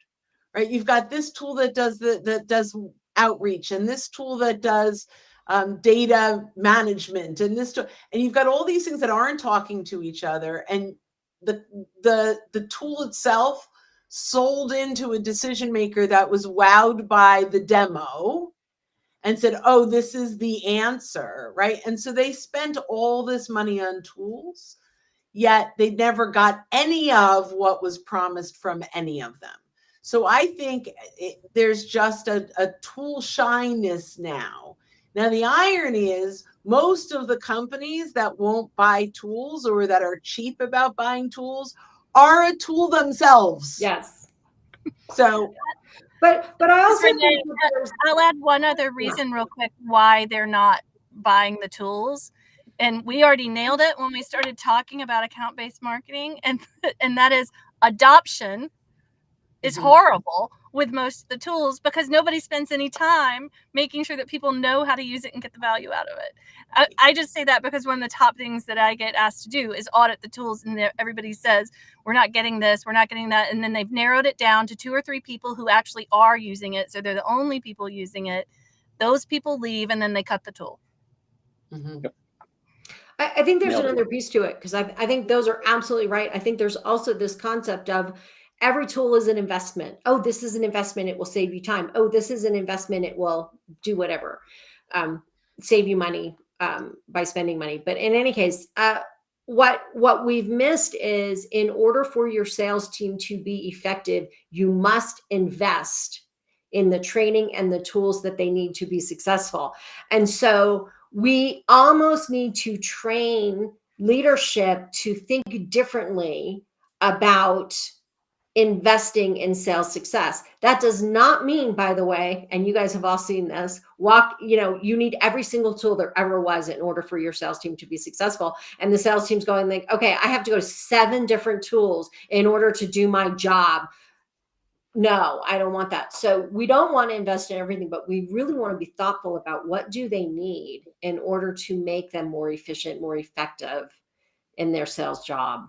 right? You've got this tool that does outreach, and this tool that does data management, and this tool, and you've got all these things that aren't talking to each other. And the tool itself sold into a decision maker that was wowed by the demo and said, oh, this is the answer, right? And so they spent all this money on tools, yet they never got any of what was promised from any of them. So I think there's just a tool shyness now. Now, the irony is most of the companies that won't buy tools or that are cheap about buying tools are a tool themselves. Yes. So, but I also Renee, think that I'll add one other reason real quick why they're not buying the tools And we already nailed it when we started talking about account-based marketing, and that is adoption is horrible with most of the tools because nobody spends any time making sure that people know how to use it and get the value out of it. I just say that because one of the top things that I get asked to do is audit the tools, and everybody says, we're not getting this, we're not getting that. And then they've narrowed it down to 2 or 3 people who actually are using it. So they're the only people using it. Those people leave, and then they cut the tool. I think there's Nailed it. another piece to it, because I think those are absolutely right. I think there's also this concept of every tool is an investment. Oh, this is an investment. It will save you time. Oh, this is an investment. It will do whatever, save you money by spending money. But in any case, what we've missed is, in order for your sales team to be effective, you must invest in the training and the tools that they need to be successful. And so we almost need to train leadership to think differently about investing in sales success. That does not mean, by the way, and you guys have all seen this, you need every single tool there ever was in order for your sales team to be successful. And the sales team's going like, okay, I have to go to 7 different tools in order to do my job. No, I don't want that. So we don't want to invest in everything, but we really want to be thoughtful about what do they need in order to make them more efficient, more effective in their sales job.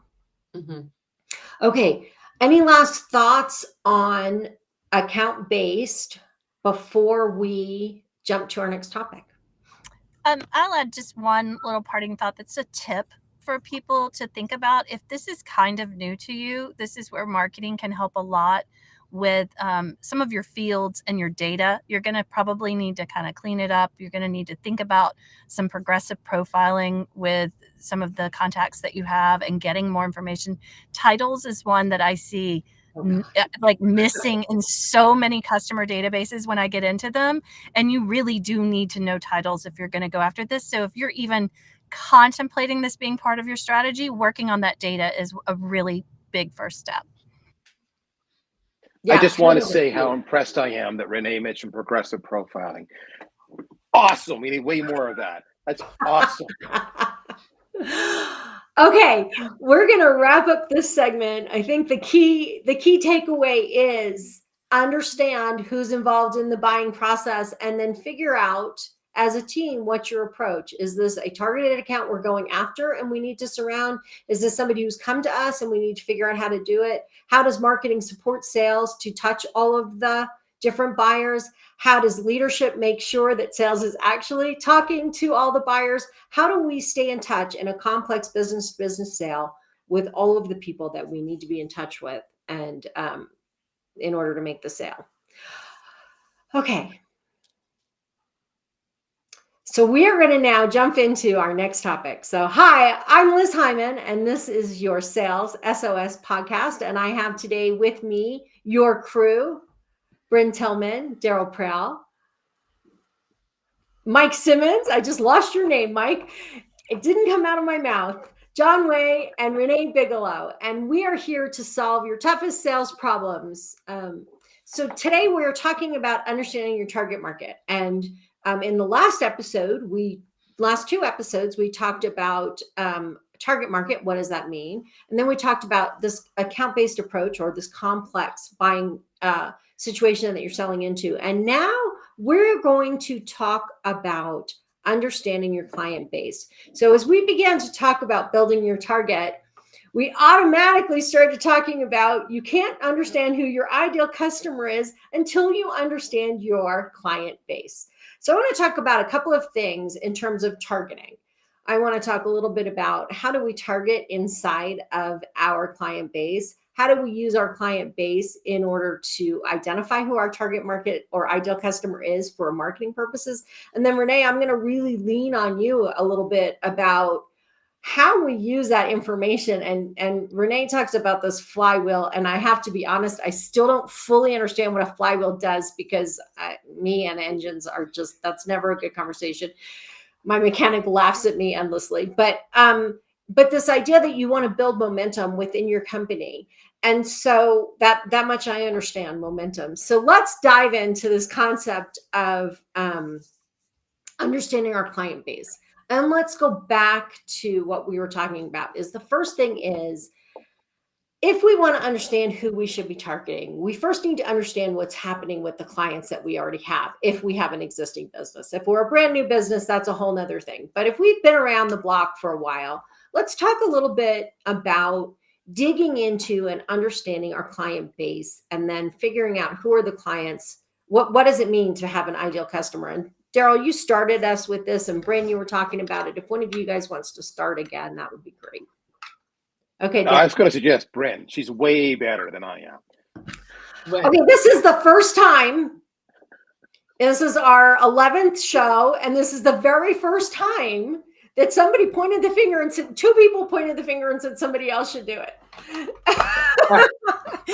Okay. Any last thoughts on account-based before we jump to our next topic? I'll add just one little parting thought that's a tip for people to think about. If this is kind of new to you, this is where marketing can help a lot with some of your fields and your data. You're going to probably need to kind of clean it up. You're going to need to think about some progressive profiling with some of the contacts that you have and getting more information. Titles is one that I see like missing in so many customer databases when I get into them. And you really do need to know titles if you're going to go after this. So if you're even contemplating this being part of your strategy, working on that data is a really big first step. I just want to say how impressed I am that Renee mentioned progressive profiling. Awesome. We need way more of that. That's awesome. Okay, we're going to wrap up this segment. I think the key takeaway is understand who's involved in the buying process, and then figure out as a team what's your approach. Is this a targeted account we're going after and we need to surround? Is this somebody who's come to us and we need to figure out how to do it? How does marketing support sales to touch all of the different buyers? How does leadership make sure that sales is actually talking to all the buyers? How do we stay in touch in a complex business-to-business sale with all of the people that we need to be in touch with, and in order to make the sale? Okay. So we are going to now jump into our next topic. So hi, I'm Liz Hyman, and this is your Sales SOS podcast. And I have today with me your crew: Bryn Tillman, Daryl Prowl, Mike Simmons. I just lost your name, Mike. It didn't come out of my mouth. John Way and Renee Bigelow. And we are here to solve your toughest sales problems. So today we're talking about understanding your target market. And in the last two episodes, we talked about target market. What does that mean? And then we talked about this account-based approach, or this complex buying situation that you're selling into. And now we're going to talk about understanding your client base. So as we began to talk about building your target, we automatically started talking about you can't understand who your ideal customer is until you understand your client base. So I want to talk about a couple of things in terms of targeting. I want to talk a little bit about how do we target inside of our client base? How do we use our client base in order to identify who our target market or ideal customer is for marketing purposes? And then Renee, I'm going to really lean on you a little bit about how we use that information. And Renee talks about this flywheel. And I have to be honest, I still don't fully understand what a flywheel does, because me and engines are just, that's never a good conversation. My mechanic laughs at me endlessly, but this idea that you want to build momentum within your company. And so that much I understand momentum. So let's dive into this concept of understanding our client base. And let's go back to what we were talking about. Is the first thing is, if we want to understand who we should be targeting, we first need to understand what's happening with the clients that we already have. If we have an existing business, if we're a brand new business, that's a whole nother thing. But if we've been around the block for a while, let's talk a little bit about digging into and understanding our client base, and then figuring out who are the clients. What does it mean to have an ideal customer? And Daryl, you started us with this, and Bryn, you were talking about it. If one of you guys wants to start again, that would be great. Okay. I was going to suggest Bryn. She's way better than I am. Okay, this is the first time. This is our 11th show, and this is the very first time that somebody pointed the finger and said, two people pointed the finger and said somebody else should do it.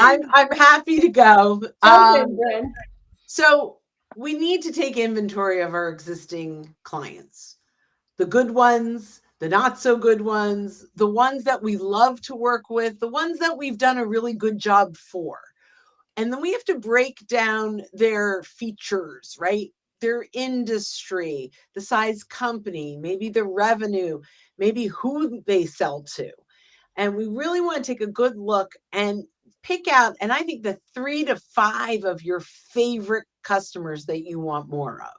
I'm happy to go. Bryn. So we need to take inventory of our existing clients, the good ones, the not so good ones, the ones that we love to work with, the ones that we've done a really good job for. And then we have to break down their features, right? Their industry, the size company, maybe the revenue, maybe who they sell to. And we really want to take a good look and pick out, and I think the 3 to 5 of your favorite customers that you want more of.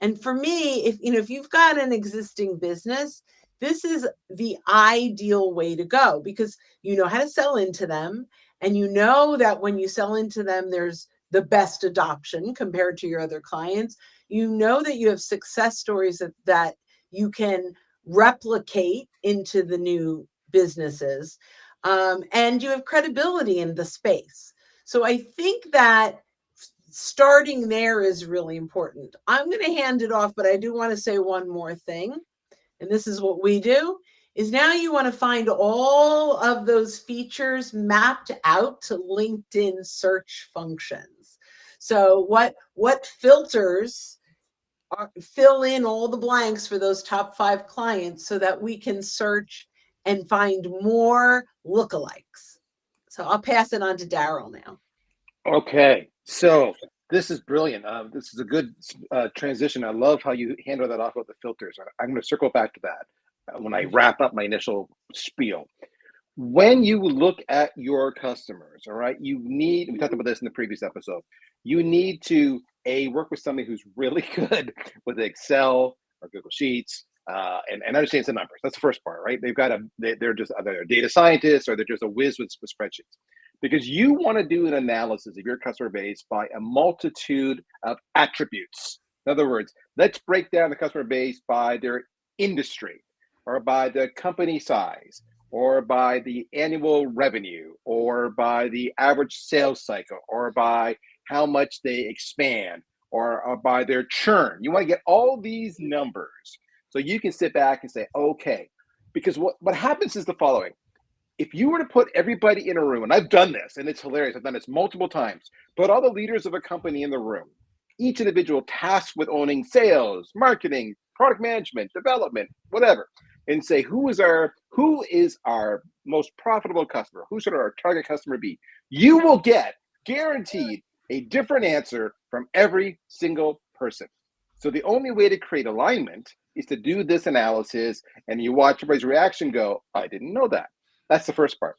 And for me, if you've got an existing business, this is the ideal way to go, because you know how to sell into them, and you know that when you sell into them, there's the best adoption compared to your other clients. You know that you have success stories that you can replicate into the new businesses, and you have credibility in the space. So I think that starting there is really important. I'm going to hand it off, but I do want to say one more thing. And this is what we do, is now you want to find all of those features mapped out to LinkedIn search functions. So what filters fill in all the blanks for those top 5 clients so that we can search and find more lookalikes. So I'll pass it on to Daryl now. Okay, so this is brilliant. This is a good transition. I love how you handle that off with the filters. I'm going to circle back to that when I wrap up my initial spiel. When you look at your customers, all right, we talked about this in the previous episode, you need to, work with somebody who's really good with Excel or Google Sheets, and understands the numbers. That's the first part, right? They're just either a data scientist or they're just a whiz with spreadsheets. Because you want to do an analysis of your customer base by a multitude of attributes. In other words, let's break down the customer base by their industry, or by the company size, or by the annual revenue, or by the average sales cycle, or by how much they expand, or by their churn. You want to get all these numbers so you can sit back and say, okay, because what happens is the following. If you were to put everybody in a room, and I've done this, and it's hilarious, I've done this multiple times, put all the leaders of a company in the room, each individual tasked with owning sales, marketing, product management, development, whatever, and say, who is our most profitable customer? Who should our target customer be? You will get, guaranteed, a different answer from every single person. So the only way to create alignment is to do this analysis, and you watch everybody's reaction go, I didn't know that. That's the first part.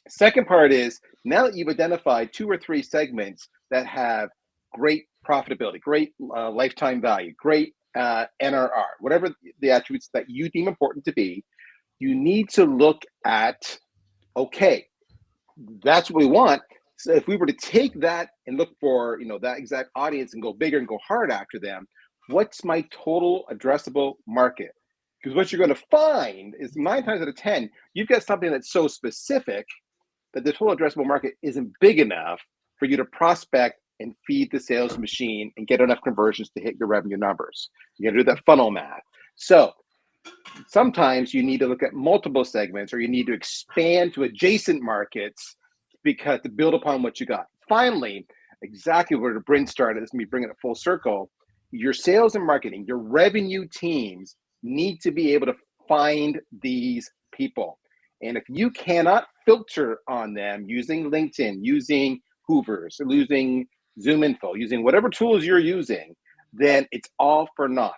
Second part is, now that you've identified 2 or 3 segments that have great profitability, great lifetime value, great NRR, whatever the attributes that you deem important to be, you need to look at, okay, that's what we want. So if we were to take that and look for, that exact audience and go bigger and go hard after them, what's my total addressable market? Because what you're going to find is 9 times out of 10, you've got something that's so specific that the total addressable market isn't big enough for you to prospect and feed the sales machine and get enough conversions to hit your revenue numbers. You got to do that funnel math. So sometimes you need to look at multiple segments, or you need to expand to adjacent markets because to build upon what you got. Finally, exactly where Bryn started, this is me bringing it full circle. Your sales and marketing, your revenue teams need to be able to find these people. And if you cannot filter on them using LinkedIn, using Hoovers, using Zoom Info, using whatever tools you're using, then it's all for naught.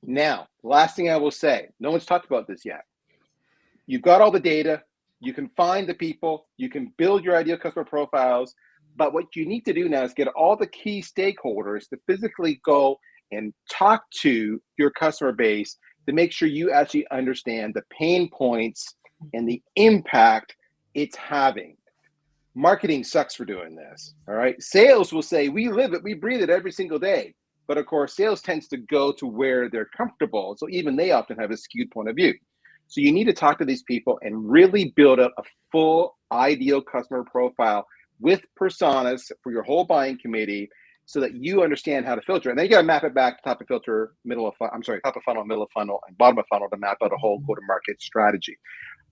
Now, last thing I will say, no one's talked about this yet. You've got all the data, you can find the people, you can build your ideal customer profiles, but what you need to do now is get all the key stakeholders to physically go and talk to your customer base to make sure you actually understand the pain points and the impact it's having. Marketing sucks for doing this, all right? Sales will say, we live it, we breathe it every single day. But of course, sales tends to go to where they're comfortable. So even they often have a skewed point of view. So you need to talk to these people and really build up a full ideal customer profile with personas for your whole buying committee so that you understand how to filter. And then you got to map it back to top of filter, top of funnel, middle of funnel, and bottom of funnel to map out a whole go-to-market strategy.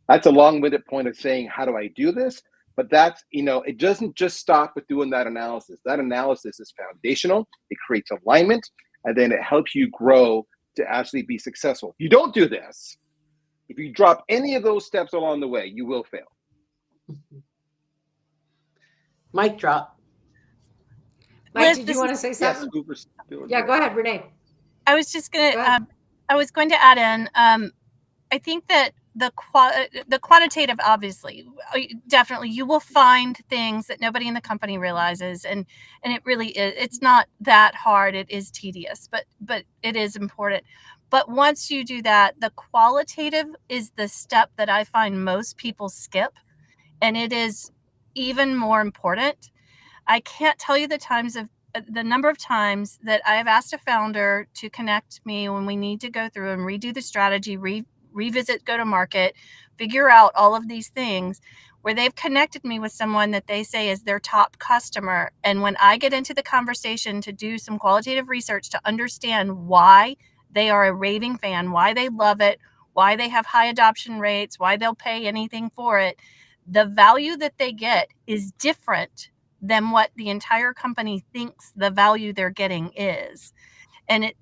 That's a long-winded point of saying, how do I do this? But that's, it doesn't just stop with doing that analysis. That analysis is foundational. It creates alignment, and then it helps you grow to actually be successful. If you don't do this, if you drop any of those steps along the way, you will fail. Mic drop. Mike, Liz, did this you want to is- say Yes, something? Uber's Yeah, go ahead, Renee. I was just Go ahead. gonna. I was going to add in. I think that the quantitative, obviously, definitely, you will find things that nobody in the company realizes, and it really is. It's not that hard. It is tedious, but it is important. But once you do that, the qualitative is the step that I find most people skip, and it is even more important. I can't tell you the number of times that I have asked a founder to connect me when we need to go through and redo the strategy, revisit go-to-market, figure out all of these things, where they've connected me with someone that they say is their top customer. And when I get into the conversation to do some qualitative research to understand why they are a raving fan, why they love it, why they have high adoption rates, why they'll pay anything for it, the value that they get is different than what the entire company thinks the value they're getting is. And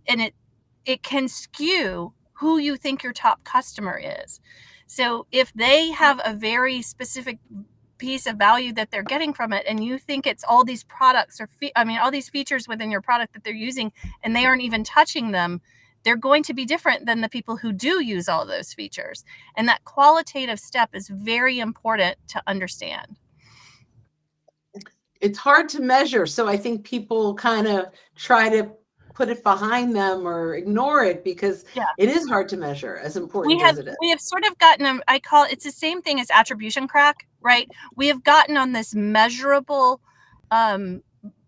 it can skew who you think your top customer is. So if they have a very specific piece of value that they're getting from it, and you think it's all these products all these features within your product that they're using, and they aren't even touching them, they're going to be different than the people who do use all those features. And that qualitative step is very important to understand. It's hard to measure, so I think people kind of try to put it behind them or ignore it because it is hard to measure, as important as it is. We have sort of gotten it's the same thing as attribution crack, right? We have gotten on this measurable,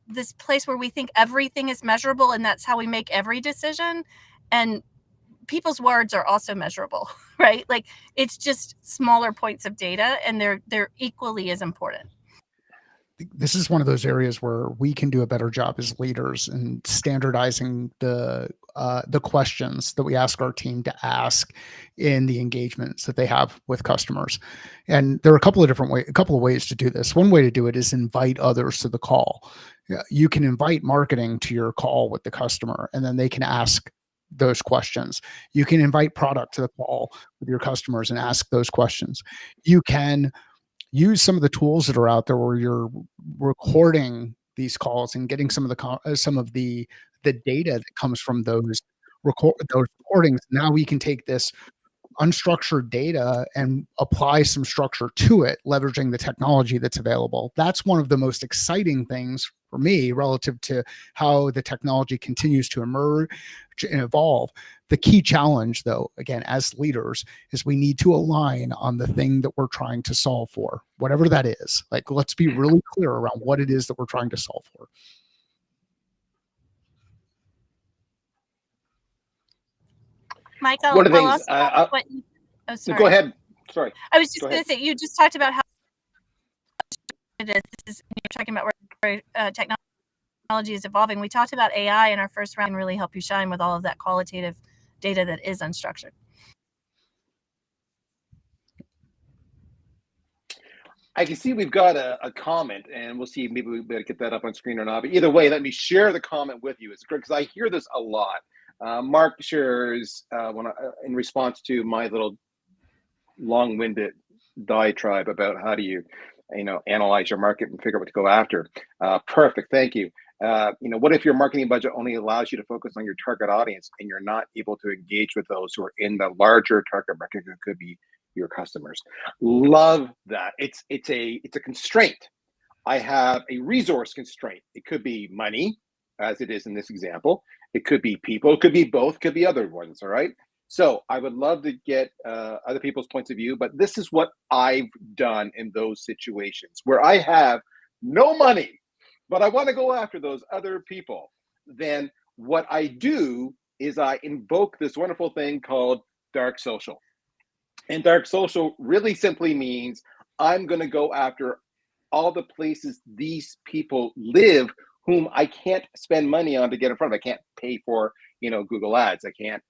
this place where we think everything is measurable, and that's how we make every decision. And people's words are also measurable, right? Like, it's just smaller points of data, and they're equally as important. This is one of those areas where we can do a better job as leaders in standardizing the questions that we ask our team to ask in the engagements that they have with customers. And there are a couple of ways to do this. One way to do it is invite others to the call. You can invite marketing to your call with the customer, and then they can ask those questions. You can invite product to the call with your customers and ask those questions. You can use some of the tools that are out there where you're recording these calls and getting some of the data that comes from those recordings. Now we can take this unstructured data and apply some structure to it, leveraging the technology that's available. That's one of the most exciting things for me relative to how the technology continues to emerge and evolve. The key challenge, though, again, as leaders, is we need to align on the thing that we're trying to solve for, whatever that is. Like, let's be really clear around what it is that we're trying to solve for. Michael, One of the I'll things, also add what you, oh, sorry. go ahead. Sorry. I was just Go going ahead. to say, you just talked about how it is. This is, you're talking about where technology is evolving. We talked about AI in our first round, and really help you shine with all of that qualitative data that is unstructured. I can see we've got a comment, and we'll see, maybe we better get that up on screen or not. But either way, let me share the comment with you. It's great because I hear this a lot. Mark shares in response to my little long-winded diatribe about how do you analyze your market and figure out what to go after. Perfect, thank you. What if your marketing budget only allows you to focus on your target audience and you're not able to engage with those who are in the larger target market who could be your customers? Love that. It's a constraint. I have a resource constraint. It could be money, as it is in this example. It could be people. It could be both. Could be other ones. All right. So I would love to get other people's points of view, but this is what I've done in those situations where I have no money, but I want to go after those other people. Then what I do is I invoke this wonderful thing called dark social. And dark social really simply means I'm going to go after all the places these people live whom I can't spend money on to get in front of. I can't pay for, Google ads. I can't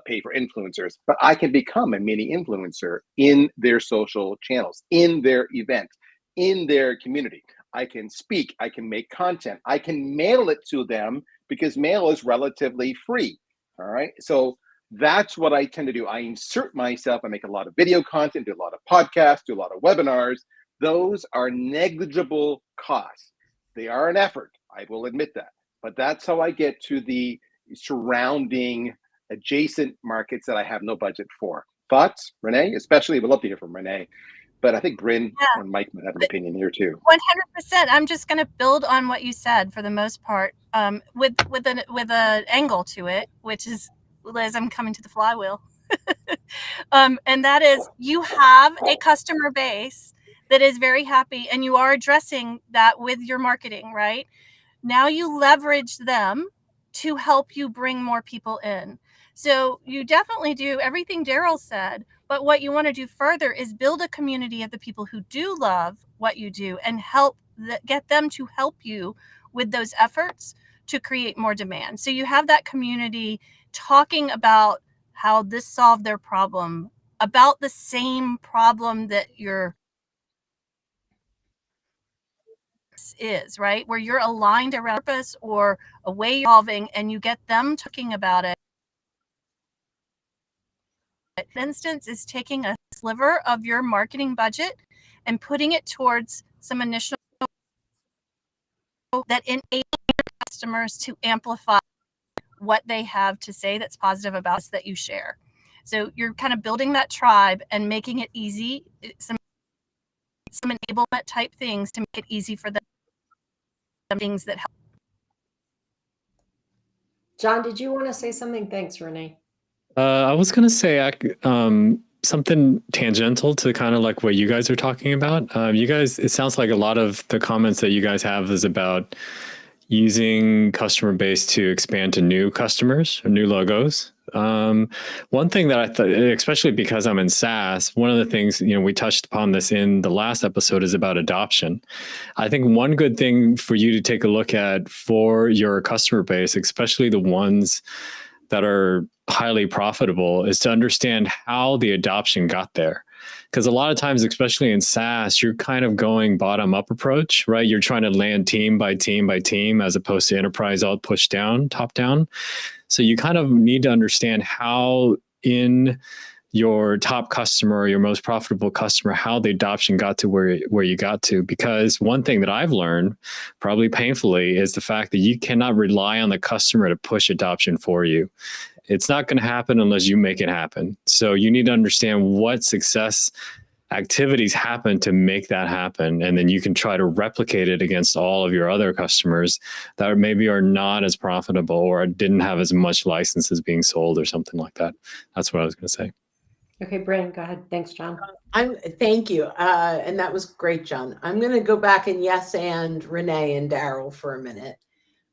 pay for influencers, but I can become a mini influencer in their social channels, in their events, in their community. I can speak, I can make content, I can mail it to them because mail is relatively free. All right. So that's what I tend to do. I insert myself, I make a lot of video content, do a lot of podcasts, do a lot of webinars. Those are negligible costs. They are an effort, I will admit that. But that's how I get to the surrounding adjacent markets that I have no budget for. Thoughts, Renee? Especially, we'd love to hear from Renee. But I think Bryn and Mike might have an opinion here too. 100%. I'm just going to build on what you said for the most part, with an angle to it, which is, Liz, I'm coming to the flywheel. And that is, you have a customer base that is very happy, and you are addressing that with your marketing, right? Now you leverage them to help you bring more people in. So you definitely do everything Daryl said, but what you want to do further is build a community of the people who do love what you do and get them to help you with those efforts to create more demand. So you have that community talking about how this solved their problem, about the same problem that your is, right? Where you're aligned around purpose or a way you're solving, and you get them talking about it. For instance, is taking a sliver of your marketing budget and putting it towards some initial that enable customers to amplify what they have to say that's positive about us that you share. So you're kind of building that tribe and making it easy, some enablement type things to make it easy for them, things that help. John, did you want to say something? Thanks, Renee. I was going to say something tangential to kind of like what you guys are talking about. You guys, it sounds like a lot of the comments that you guys have is about using customer base to expand to new customers or new logos. One thing that I thought, especially because I'm in SaaS, one of the things, we touched upon this in the last episode, is about adoption. I think one good thing for you to take a look at for your customer base, especially the ones that are highly profitable, is to understand how the adoption got there. Because a lot of times, especially in SaaS, you're kind of going bottom up approach, right? You're trying to land team by team by team, as opposed to enterprise all push down, top down. So you kind of need to understand how in your top customer, your most profitable customer, how the adoption got to where you got to. Because one thing that I've learned, probably painfully, is the fact that you cannot rely on the customer to push adoption for you. It's not going to happen unless you make it happen. So you need to understand what success activities happen to make that happen. And then you can try to replicate it against all of your other customers that maybe are not as profitable or didn't have as much licenses being sold or something like that. That's what I was going to say. Okay, Bryn, go ahead. Thanks, John. Thank you. And that was great, John. I'm going to go back and Renee and Daryl for a minute.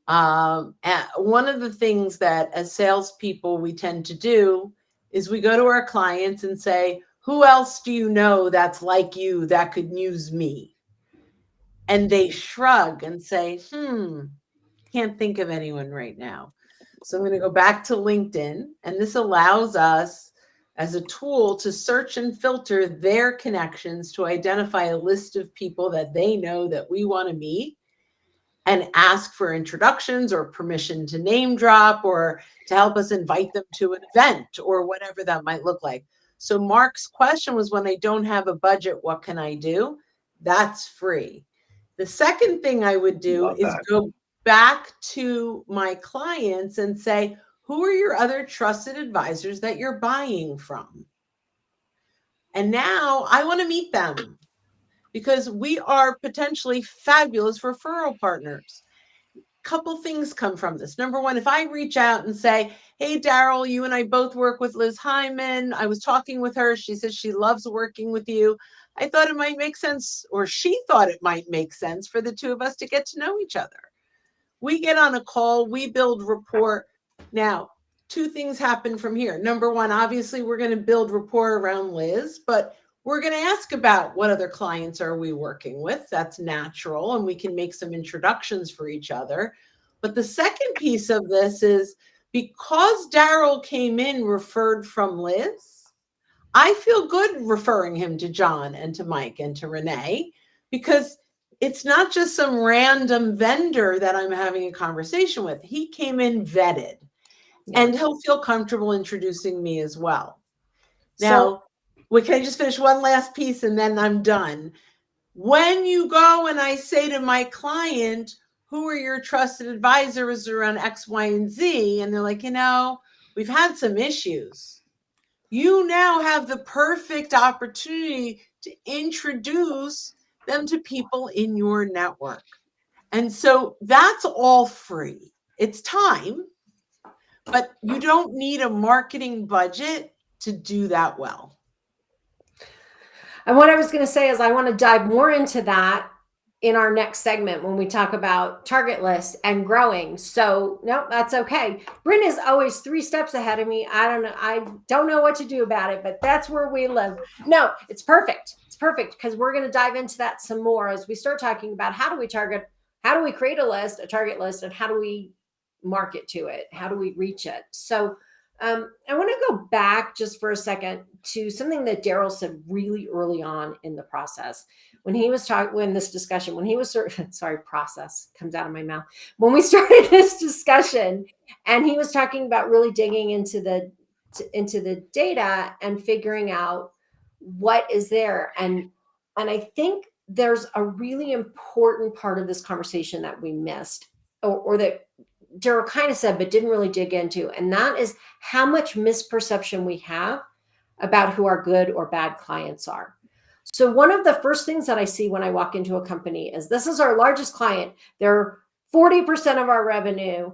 One of the things that as salespeople we tend to do is we go to our clients and say, who else do you know that's like you that could use me? And they shrug and say, can't think of anyone right now. So I'm going to go back to LinkedIn, and this allows us as a tool to search and filter their connections to identify a list of people that they know that we want to meet, and ask for introductions or permission to name drop or to help us invite them to an event or whatever that might look like. So Mark's question was, when I don't have a budget, what can I do? That's free. The second thing I would do is back to my clients and say, who are your other trusted advisors that you're buying from? And now I want to meet them because we are potentially fabulous referral partners. Couple things come from this. Number one, if I reach out and say, hey, Daryl, you and I both work with Liz Hyman. I was talking with her. She says she loves working with you. I thought it might make sense, or she thought it might make sense for the two of us to get to know each other. We get on a call, we build rapport. Now, two things happen from here. Number one, obviously, we're going to build rapport around Liz, but we're going to ask about what other clients are we working with. That's natural, and we can make some introductions for each other. But the second piece of this is because Daryl came in referred from Liz, I feel good referring him to John and to Mike and to Renee, because it's not just some random vendor that I'm having a conversation with. He came in vetted, and he'll feel comfortable introducing me as well. Now, can I just finish one last piece and then I'm done? When you go and I say to my client, who are your trusted advisors around X, Y, and Z? And they're like, we've had some issues. You now have the perfect opportunity to introduce them to people in your network. And so that's all free. It's time, but you don't need a marketing budget to do that well. And what I was going to say is I want to dive more into that in our next segment when we talk about target lists and growing. So no, that's okay. Bryn is always 3 steps ahead of me. I don't know what to do about it, but that's where we live. No, it's perfect. It's perfect because we're going to dive into that some more as we start talking about how do we target, how do we create a list, a target list, and how do we market to it? How do we reach it? So I want to go back just for a second to something that Daryl said really early on in the process. When he was talking, when this discussion, when he was, process comes out of my mouth. When we started this discussion and he was talking about really digging into the data and figuring out what is there. And I think there's a really important part of this conversation that we missed or that Daryl kind of said, but didn't really dig into. And that is how much misperception we have about who our good or bad clients are. So one of the first things that I see when I walk into a company is this is our largest client. They're 40% of our revenue.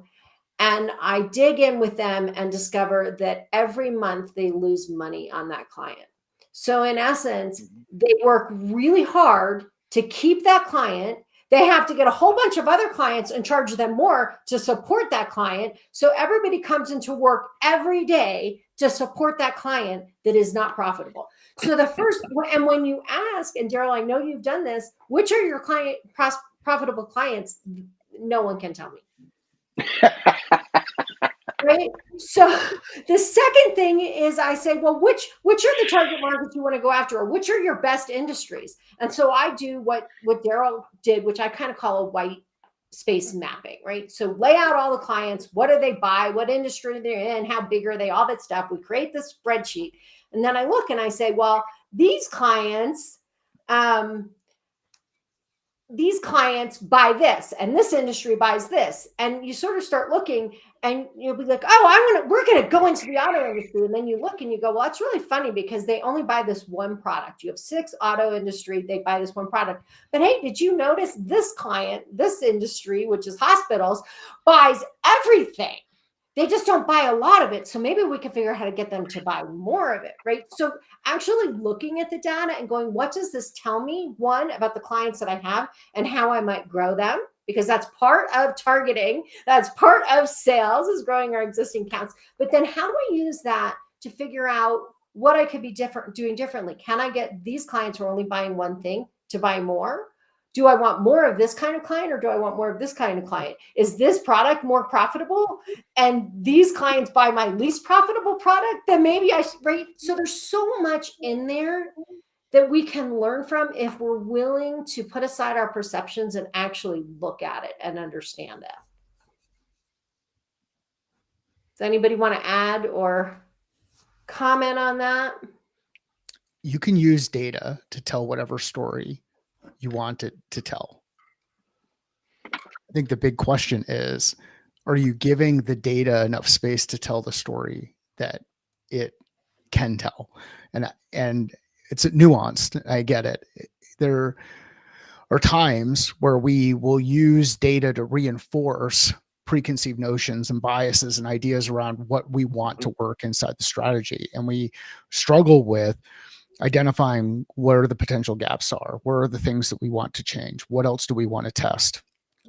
And I dig in with them and discover that every month they lose money on that client. So in essence, they work really hard to keep that client. They have to get a whole bunch of other clients and charge them more to support that client. So everybody comes into work every day to support that client that is not profitable. So the first, and when you ask, and Daryl, I know you've done this, which are your profitable clients? No one can tell me. Right. So the second thing is I say, well, which are the target markets you want to go after, or which are your best industries? And so I do what Daryl did, which I kind of call a white space mapping, right? So lay out all the clients, what do they buy, what industry they're in, how big are they, all that stuff. We create this spreadsheet. And then I look and I say, well, these clients buy this, and this industry buys this. And you sort of start looking and you'll be like, oh, we're going to go into the auto industry. And then you look and you go, well, it's really funny because they only buy this one product. You have 6 auto industry, they buy this one product. But hey, did you notice this client, this industry, which is hospitals, buys everything? They just don't buy a lot of it. So maybe we can figure out how to get them to buy more of it, right? So actually looking at the data and going, what does this tell me? One, about the clients that I have and how I might grow them, because that's part of targeting. That's part of sales, is growing our existing accounts. But then how do I use that to figure out what I could be doing differently? Can I get these clients who are only buying one thing to buy more? Do I want more of this kind of client, or do I want more of this kind of client? Is this product more profitable and these clients buy my least profitable product? Then maybe I should, right? So there's so much in there that we can learn from if we're willing to put aside our perceptions and actually look at it and understand it. Does anybody want to add or comment on that? You can use data to tell whatever story you want it to tell. I think the big question is, are you giving the data enough space to tell the story that it can tell? And it's nuanced. I get it. There are times where we will use data to reinforce preconceived notions and biases and ideas around what we want to work inside the strategy. And we struggle with identifying where the potential gaps are, where are the things that we want to change, what else do we want to test.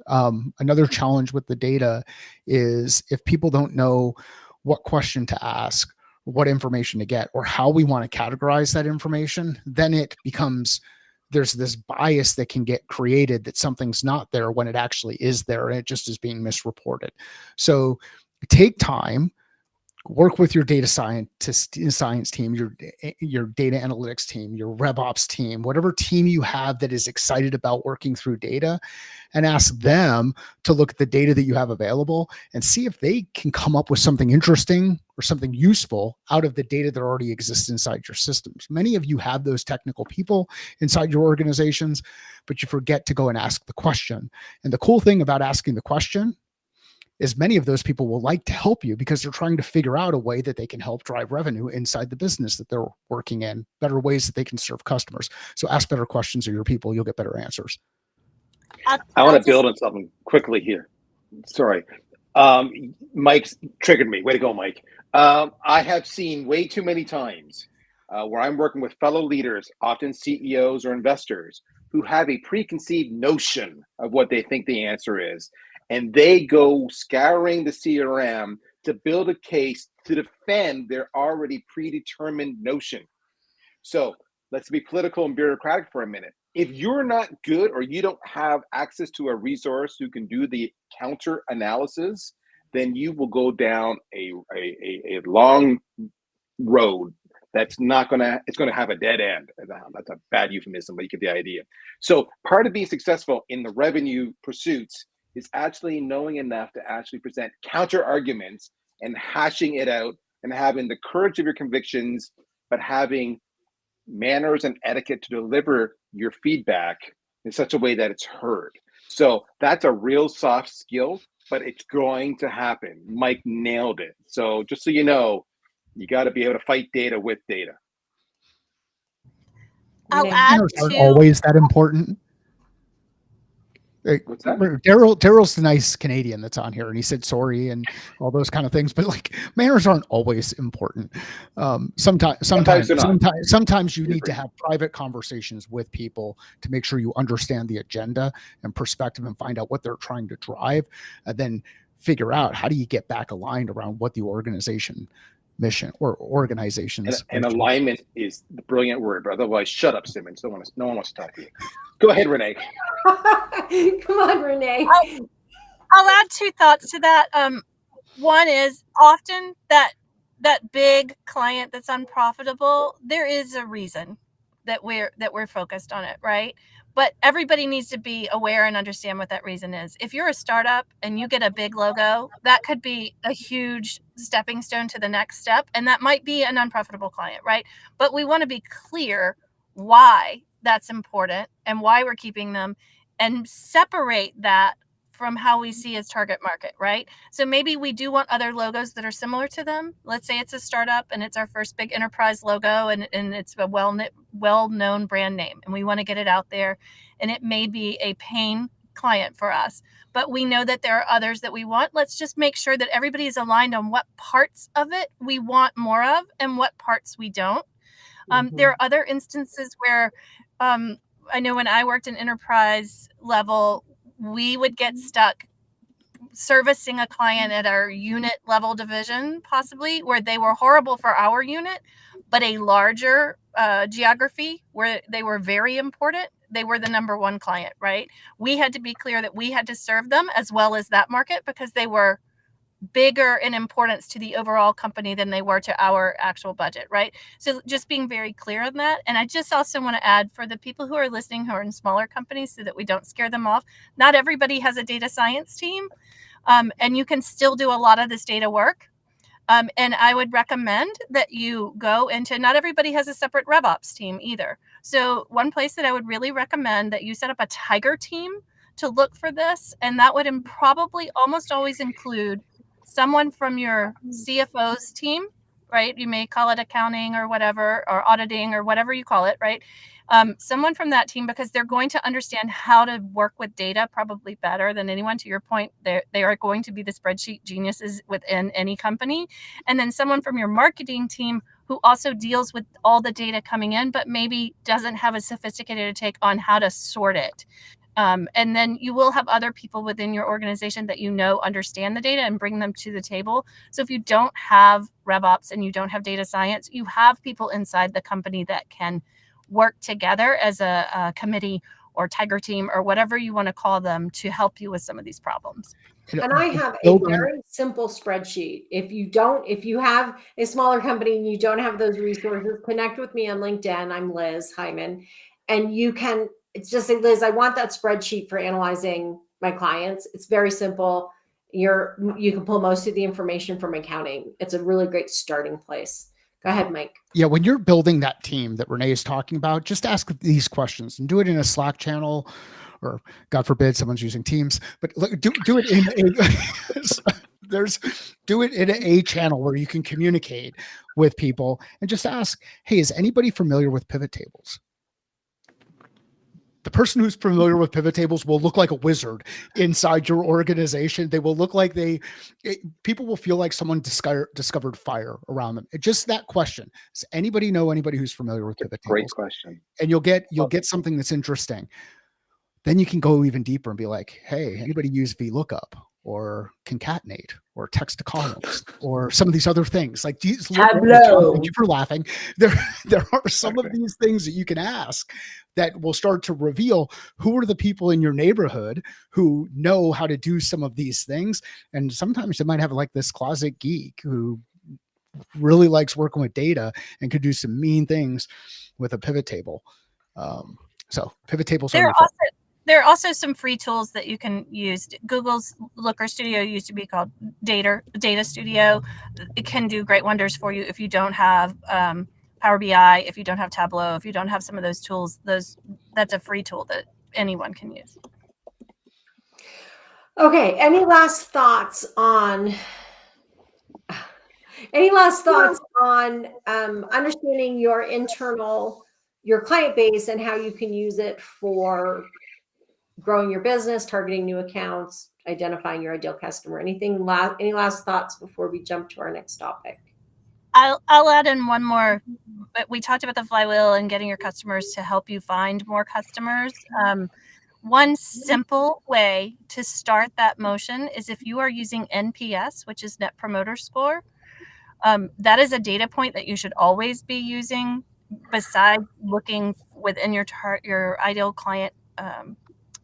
Another challenge with the data is if people don't know what question to ask, what information to get, or how we want to categorize that information, then it becomes, there's this bias that can get created that something's not there when it actually is there, and it just is being misreported. So take time, work with your data science team, your data analytics team, your RevOps team, whatever team you have that is excited about working through data, and ask them to look at the data that you have available and see if they can come up with something interesting or something useful out of the data that already exists inside your systems. Many of you have those technical people inside your organizations, but you forget to go and ask the question. And the cool thing about asking the question is many of those people will like to help you because they're trying to figure out a way that they can help drive revenue inside the business that they're working in, better ways that they can serve customers. So ask better questions of your people, you'll get better answers. I want to build on something quickly here. Sorry. Mike's triggered me. Way to go, Mike. I have seen way too many times where I'm working with fellow leaders, often CEOs or investors, who have a preconceived notion of what they think the answer is. And they go scouring the CRM to build a case to defend their already predetermined notion. So let's be political and bureaucratic for a minute. If you're not good or you don't have access to a resource who can do the counter analysis, then you will go down a long road that's not gonna, it's gonna have a dead end. That's a bad euphemism, but you get the idea. So part of being successful in the revenue pursuits is actually knowing enough to actually present counter arguments and hashing it out and having the courage of your convictions, but having manners and etiquette to deliver your feedback in such a way that it's heard. So that's a real soft skill, but it's going to happen. Mike nailed it. So just so you know, you got to be able to fight data with data. I'll Renee? add Manners aren't to always that important. What's that? Daryl's the nice Canadian that's on here, and he said sorry and all those kind of things, but like manners aren't always important. Sometimes you need to have private conversations with people to make sure you understand the agenda and perspective and find out what they're trying to drive, and then figure out how do you get back aligned around what the organization mission or organizations. And alignment is the brilliant word, but otherwise, shut up, Simmons. No one wants to talk to you. Go ahead, Renee. Come on, Renee. I'll add two thoughts to that. One is often that big client that's unprofitable, there is a reason that we're focused on it, right? But everybody needs to be aware and understand what that reason is. If you're a startup and you get a big logo, that could be a huge stepping stone to the next step, and that might be an unprofitable client, right? But we want to be clear why that's important and why we're keeping them, and separate that from how we see as target market, right? So maybe we do want other logos that are similar to them. Let's say it's a startup and it's our first big enterprise logo, and it's a well-known brand name, and we want to get it out there, and it may be a pain client for us, but we know that there are others that we want. Let's just make sure that everybody is aligned on what parts of it we want more of and what parts we don't. There are other instances where I know when I worked in enterprise level, we would get stuck servicing a client at our unit level division, possibly, where they were horrible for our unit, but a larger geography where they were very important, they were the number one client, right? We had to be clear that we had to serve them as well as that market because they were bigger in importance to the overall company than they were to our actual budget, right? So just being very clear on that. And I just also want to add, for the people who are listening who are in smaller companies, so that we don't scare them off, not everybody has a data science team, and you can still do a lot of this data work. And I would recommend that you go into, not everybody has a separate RevOps team either. So one place that I would really recommend that you set up a tiger team to look for this, and that would probably almost always include someone from your CFO's team, right? You may call it accounting or whatever, or auditing or whatever you call it, right? Someone from that team, because they're going to understand how to work with data probably better than anyone. To your point, they are going to be the spreadsheet geniuses within any company. And then someone from your marketing team who also deals with all the data coming in, but maybe doesn't have a sophisticated take on how to sort it. And then you will have other people within your organization that understand the data and bring them to the table. So if you don't have RevOps and you don't have data science, you have people inside the company that can work together as a committee or tiger team or whatever you want to call them to help you with some of these problems. And I have a very simple spreadsheet. If you have a smaller company and you don't have those resources, connect with me on LinkedIn. I'm Liz Hyman. And it's just say, Liz, I want that spreadsheet for analyzing my clients. It's very simple. You can pull most of the information from accounting. It's a really great starting place. Go ahead, Mike. Yeah, when you're building that team that Renee is talking about, just ask these questions and do it in a Slack channel, or God forbid someone's using Teams, but do it in a channel where you can communicate with people and just ask, hey, is anybody familiar with pivot tables? The person who's familiar with pivot tables will look like a wizard inside your organization. They will look like people will feel like someone discovered fire around them. Just that question. Does anybody know anybody who's familiar with pivot tables? Great question. And you'll get something that's interesting. Then you can go even deeper and be like, hey, anybody use VLOOKUP or concatenate or text to columns or some of these other things like these? Tableau. Thank you for laughing. There are some of these things that you can ask that will start to reveal who are the people in your neighborhood who know how to do some of these things. And sometimes you might have like this closet geek who really likes working with data and could do some mean things with a pivot table. So pivot tables There are also some free tools that you can use. Google's Looker Studio used to be called Data Studio. It can do great wonders for you if you don't have Power BI, if you don't have Tableau, if you don't have some of those tools. That's a free tool that anyone can use. Okay. Any last thoughts on understanding your client base and how you can use it for growing your business, targeting new accounts, identifying your ideal customer? Any last thoughts before we jump to our next topic? I'll add in one more. But we talked about the flywheel and getting your customers to help you find more customers. One simple way to start that motion is if you are using NPS, which is Net Promoter Score. That is a data point that you should always be using besides looking within your ideal client,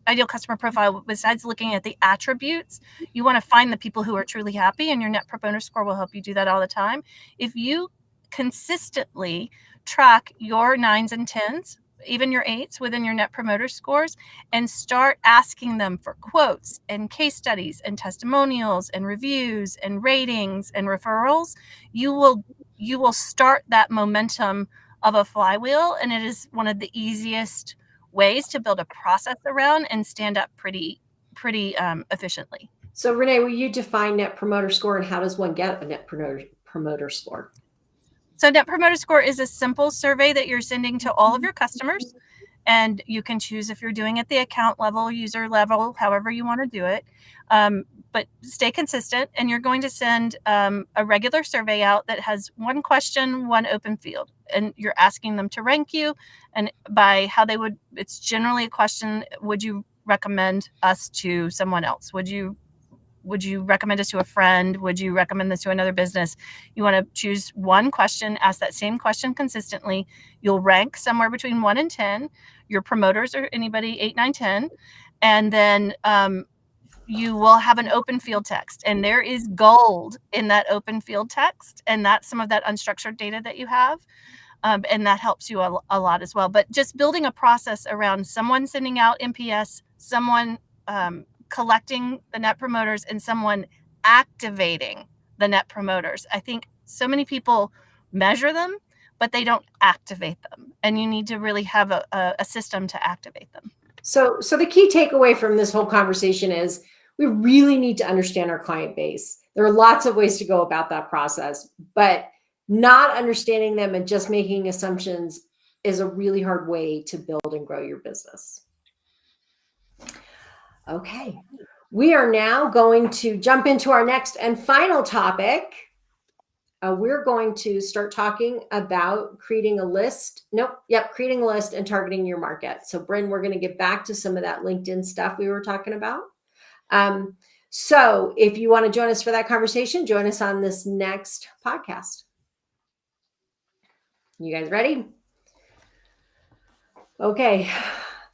ideal customer profile. Besides looking at the attributes, you want to find the people who are truly happy, and your Net Promoter Score will help you do that all the time. If you consistently track your 9s and 10s, even your 8s within your Net Promoter Scores, and start asking them for quotes and case studies and testimonials and reviews and ratings and referrals, you will start that momentum of a flywheel. And it is one of the easiest ways to build a process around and stand up pretty efficiently. So Renee, will you define Net Promoter Score, and how does one get a Net Promoter Score? So Net Promoter Score is a simple survey that you're sending to all of your customers, and you can choose if you're doing it the account level, user level, however you want to do it. But stay consistent, and you're going to send a regular survey out that has one question, one open field, and you're asking them to rank you, and by how they would. It's generally a question: would you recommend us to someone else? Would you recommend us to a friend? Would you recommend this to another business? You want to choose one question, ask that same question consistently. You'll rank somewhere between 1 and 10. Your promoters are anybody 8, 9, 10. And then you will have an open field text. And there is gold in that open field text. And that's some of that unstructured data that you have. And that helps you a lot as well. But just building a process around someone sending out NPS, someone collecting the net promoters, and someone activating the net promoters. I think so many people measure them, but they don't activate them. And you need to really have a system to activate them. So the key takeaway from this whole conversation is we really need to understand our client base. There are lots of ways to go about that process, but not understanding them and just making assumptions is a really hard way to build and grow your business. Okay. We are now going to jump into our next and final topic. We're going to start talking about creating a list. Creating a list and targeting your market. So, Bryn, we're going to get back to some of that LinkedIn stuff we were talking about. So if you want to join us for that conversation, join us on this next podcast. You guys ready? Okay.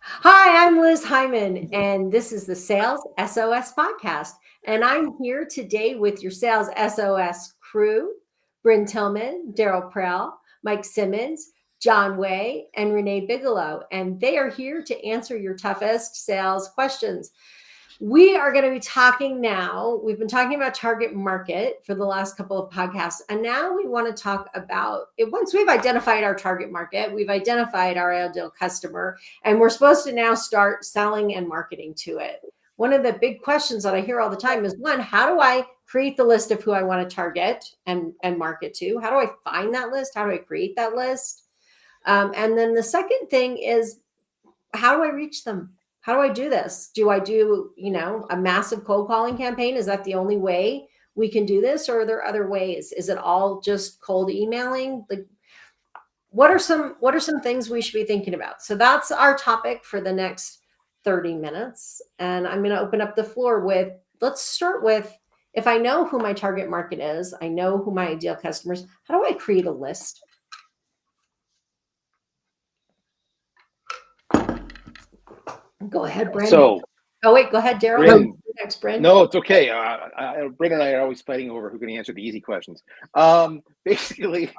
Hi, I'm Liz Hyman, and this is the Sales SOS Podcast. And I'm here today with your Sales SOS crew, Bryn Tillman, Daryl Prell, Mike Simmons, John Way, and Renee Bigelow. And they are here to answer your toughest sales questions. We are going to be talking now. We've been talking about target market for the last couple of podcasts. And now we want to talk about it. Once we've identified our target market, we've identified our ideal customer, and we're supposed to now start selling and marketing to it. One of the big questions that I hear all the time is, one, how do I create the list of who I want to target and market to? How do I find that list? How do I create that list? And then the second thing is, how do I reach them? How do I do this? Do I do, a massive cold calling campaign? Is that the only way we can do this? Or are there other ways? Is it all just cold emailing? Like, what are some things we should be thinking about? So that's our topic for the next 30 minutes. And I'm going to open up the floor with, let's start with, if I know who my target market is, I know who my ideal customers, how do I create a list? Go ahead, Bryn. So, go ahead, Daryl. Bryn, next, Bryn. No, it's okay. Bryn and I are always fighting over who can answer the easy questions. Basically,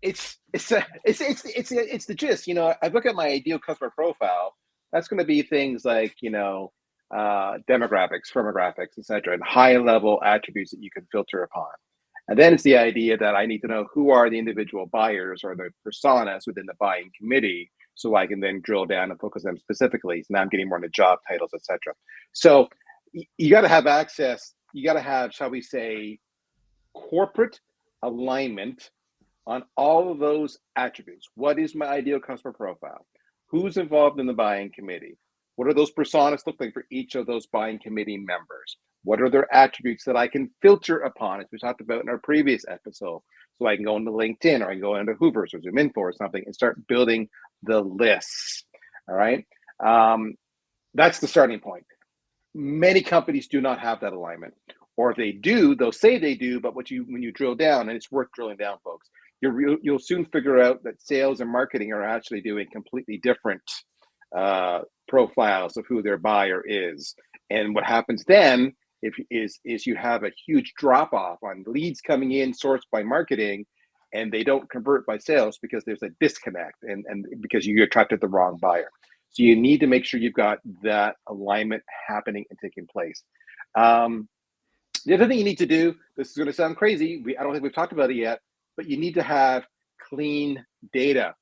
it's the gist. I look at my ideal customer profile. That's going to be things like demographics, firmographics, etc., and high level attributes that you can filter upon. And then it's the idea that I need to know who are the individual buyers or the personas within the buying committee, so I can then drill down and focus them specifically. So now I'm getting more into job titles, etc. So you got to have access. You got to have, shall we say, corporate alignment on all of those attributes. What is my ideal customer profile? Who's involved in the buying committee? What do those personas look like for each of those buying committee members? What are their attributes that I can filter upon, as we talked about in our previous episode? So I can go into LinkedIn, or I can go into Hoovers or ZoomInfo or something and start building the lists. All right. That's the starting point. Many companies do not have that alignment, or if they do, they'll say they do, but when you drill down, and it's worth drilling down, folks, you'll soon figure out that sales and marketing are actually doing completely different profiles of who their buyer is. And what happens then is you have a huge drop off on leads coming in sourced by marketing, and they don't convert by sales because there's a disconnect and because you attracted the wrong buyer. So you need to make sure you've got that alignment happening and taking place. The other thing you need to do, this is going to sound crazy, I don't think we've talked about it yet, but you need to have clean data.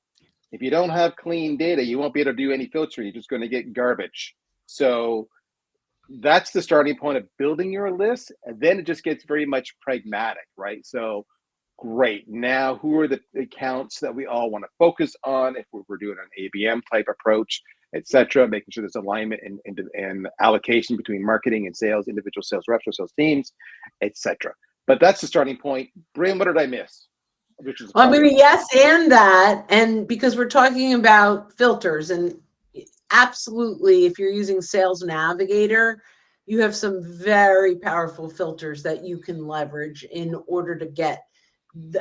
If you don't have clean data, you won't be able to do any filtering. You're just going to get garbage. So that's the starting point of building your list. And then it just gets very much pragmatic, right? So great. Now, who are the accounts that we all want to focus on if we're doing an ABM type approach, et cetera, making sure there's alignment and allocation between marketing and sales, individual sales reps or sales teams, et cetera. But that's the starting point. Bryn, what did I miss? I'm going to yes and that. And because we're talking about filters, and absolutely, if you're using Sales Navigator, you have some very powerful filters that you can leverage in order to get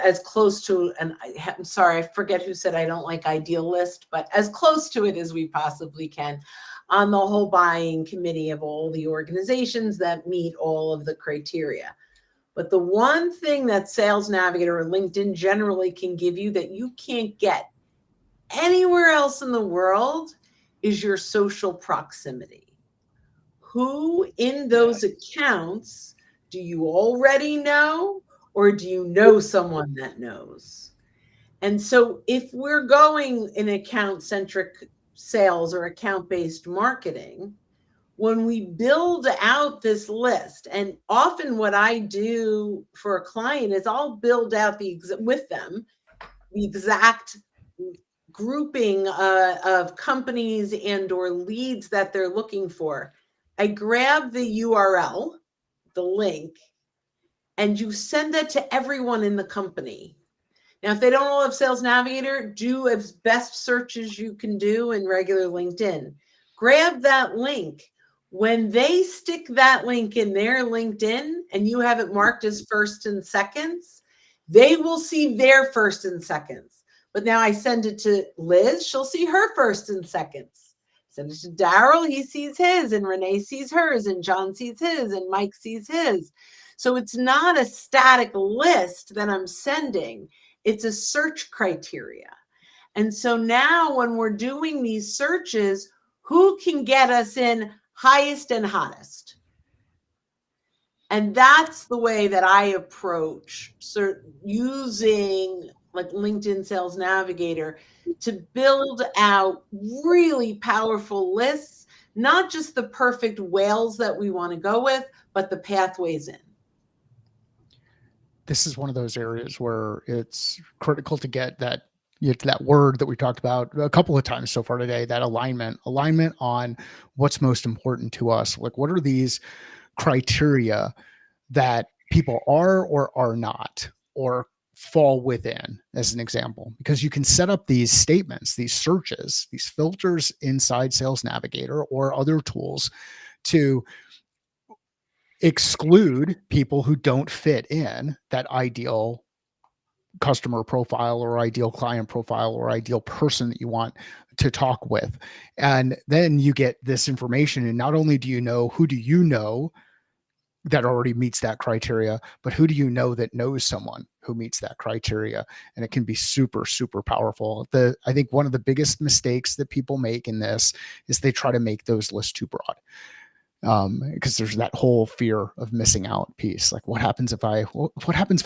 as close to, and I'm sorry, I forget who said I don't like ideal list, but as close to it as we possibly can on the whole buying committee of all the organizations that meet all of the criteria. But the one thing that Sales Navigator or LinkedIn generally can give you that you can't get anywhere else in the world is your social proximity. Who in those accounts do you already know, or do you know someone that knows? And so if we're going an account-centric sales or account-based marketing, when we build out this list, and often what I do for a client is I'll build out with them the exact grouping of companies and or leads that they're looking for. I grab the URL, the link, and you send that to everyone in the company. Now, if they don't all have Sales Navigator, do as best searches you can do in regular LinkedIn. Grab that link. When they stick that link in their LinkedIn and you have it marked as first and seconds, they will see their first and seconds. But now I send it to Liz, she'll see her first and seconds. Send it to Daryl, he sees his, and Renee sees hers, and John sees his, and Mike sees his. So it's not a static list that I'm sending. It's a search criteria. And so now when we're doing these searches, who can get us in highest and hottest? And that's the way that I approach using like LinkedIn Sales Navigator to build out really powerful lists, not just the perfect whales that we want to go with, but the pathways in. This is one of those areas where it's critical to get that word that we talked about a couple of times so far today, that alignment on what's most important to us. Like, what are these criteria that people are or are not, or fall within, as an example? Because you can set up these statements, these searches, these filters inside Sales Navigator or other tools to exclude people who don't fit in that ideal customer profile or ideal client profile or ideal person that you want to talk with. And then you get this information, and not only do you know who do you know that already meets that criteria, but who do you know that knows someone who meets that criteria? And it can be super, super powerful. I think one of the biggest mistakes that people make in this is they try to make those lists too broad. Because there's that whole fear of missing out piece. Like, what happens if I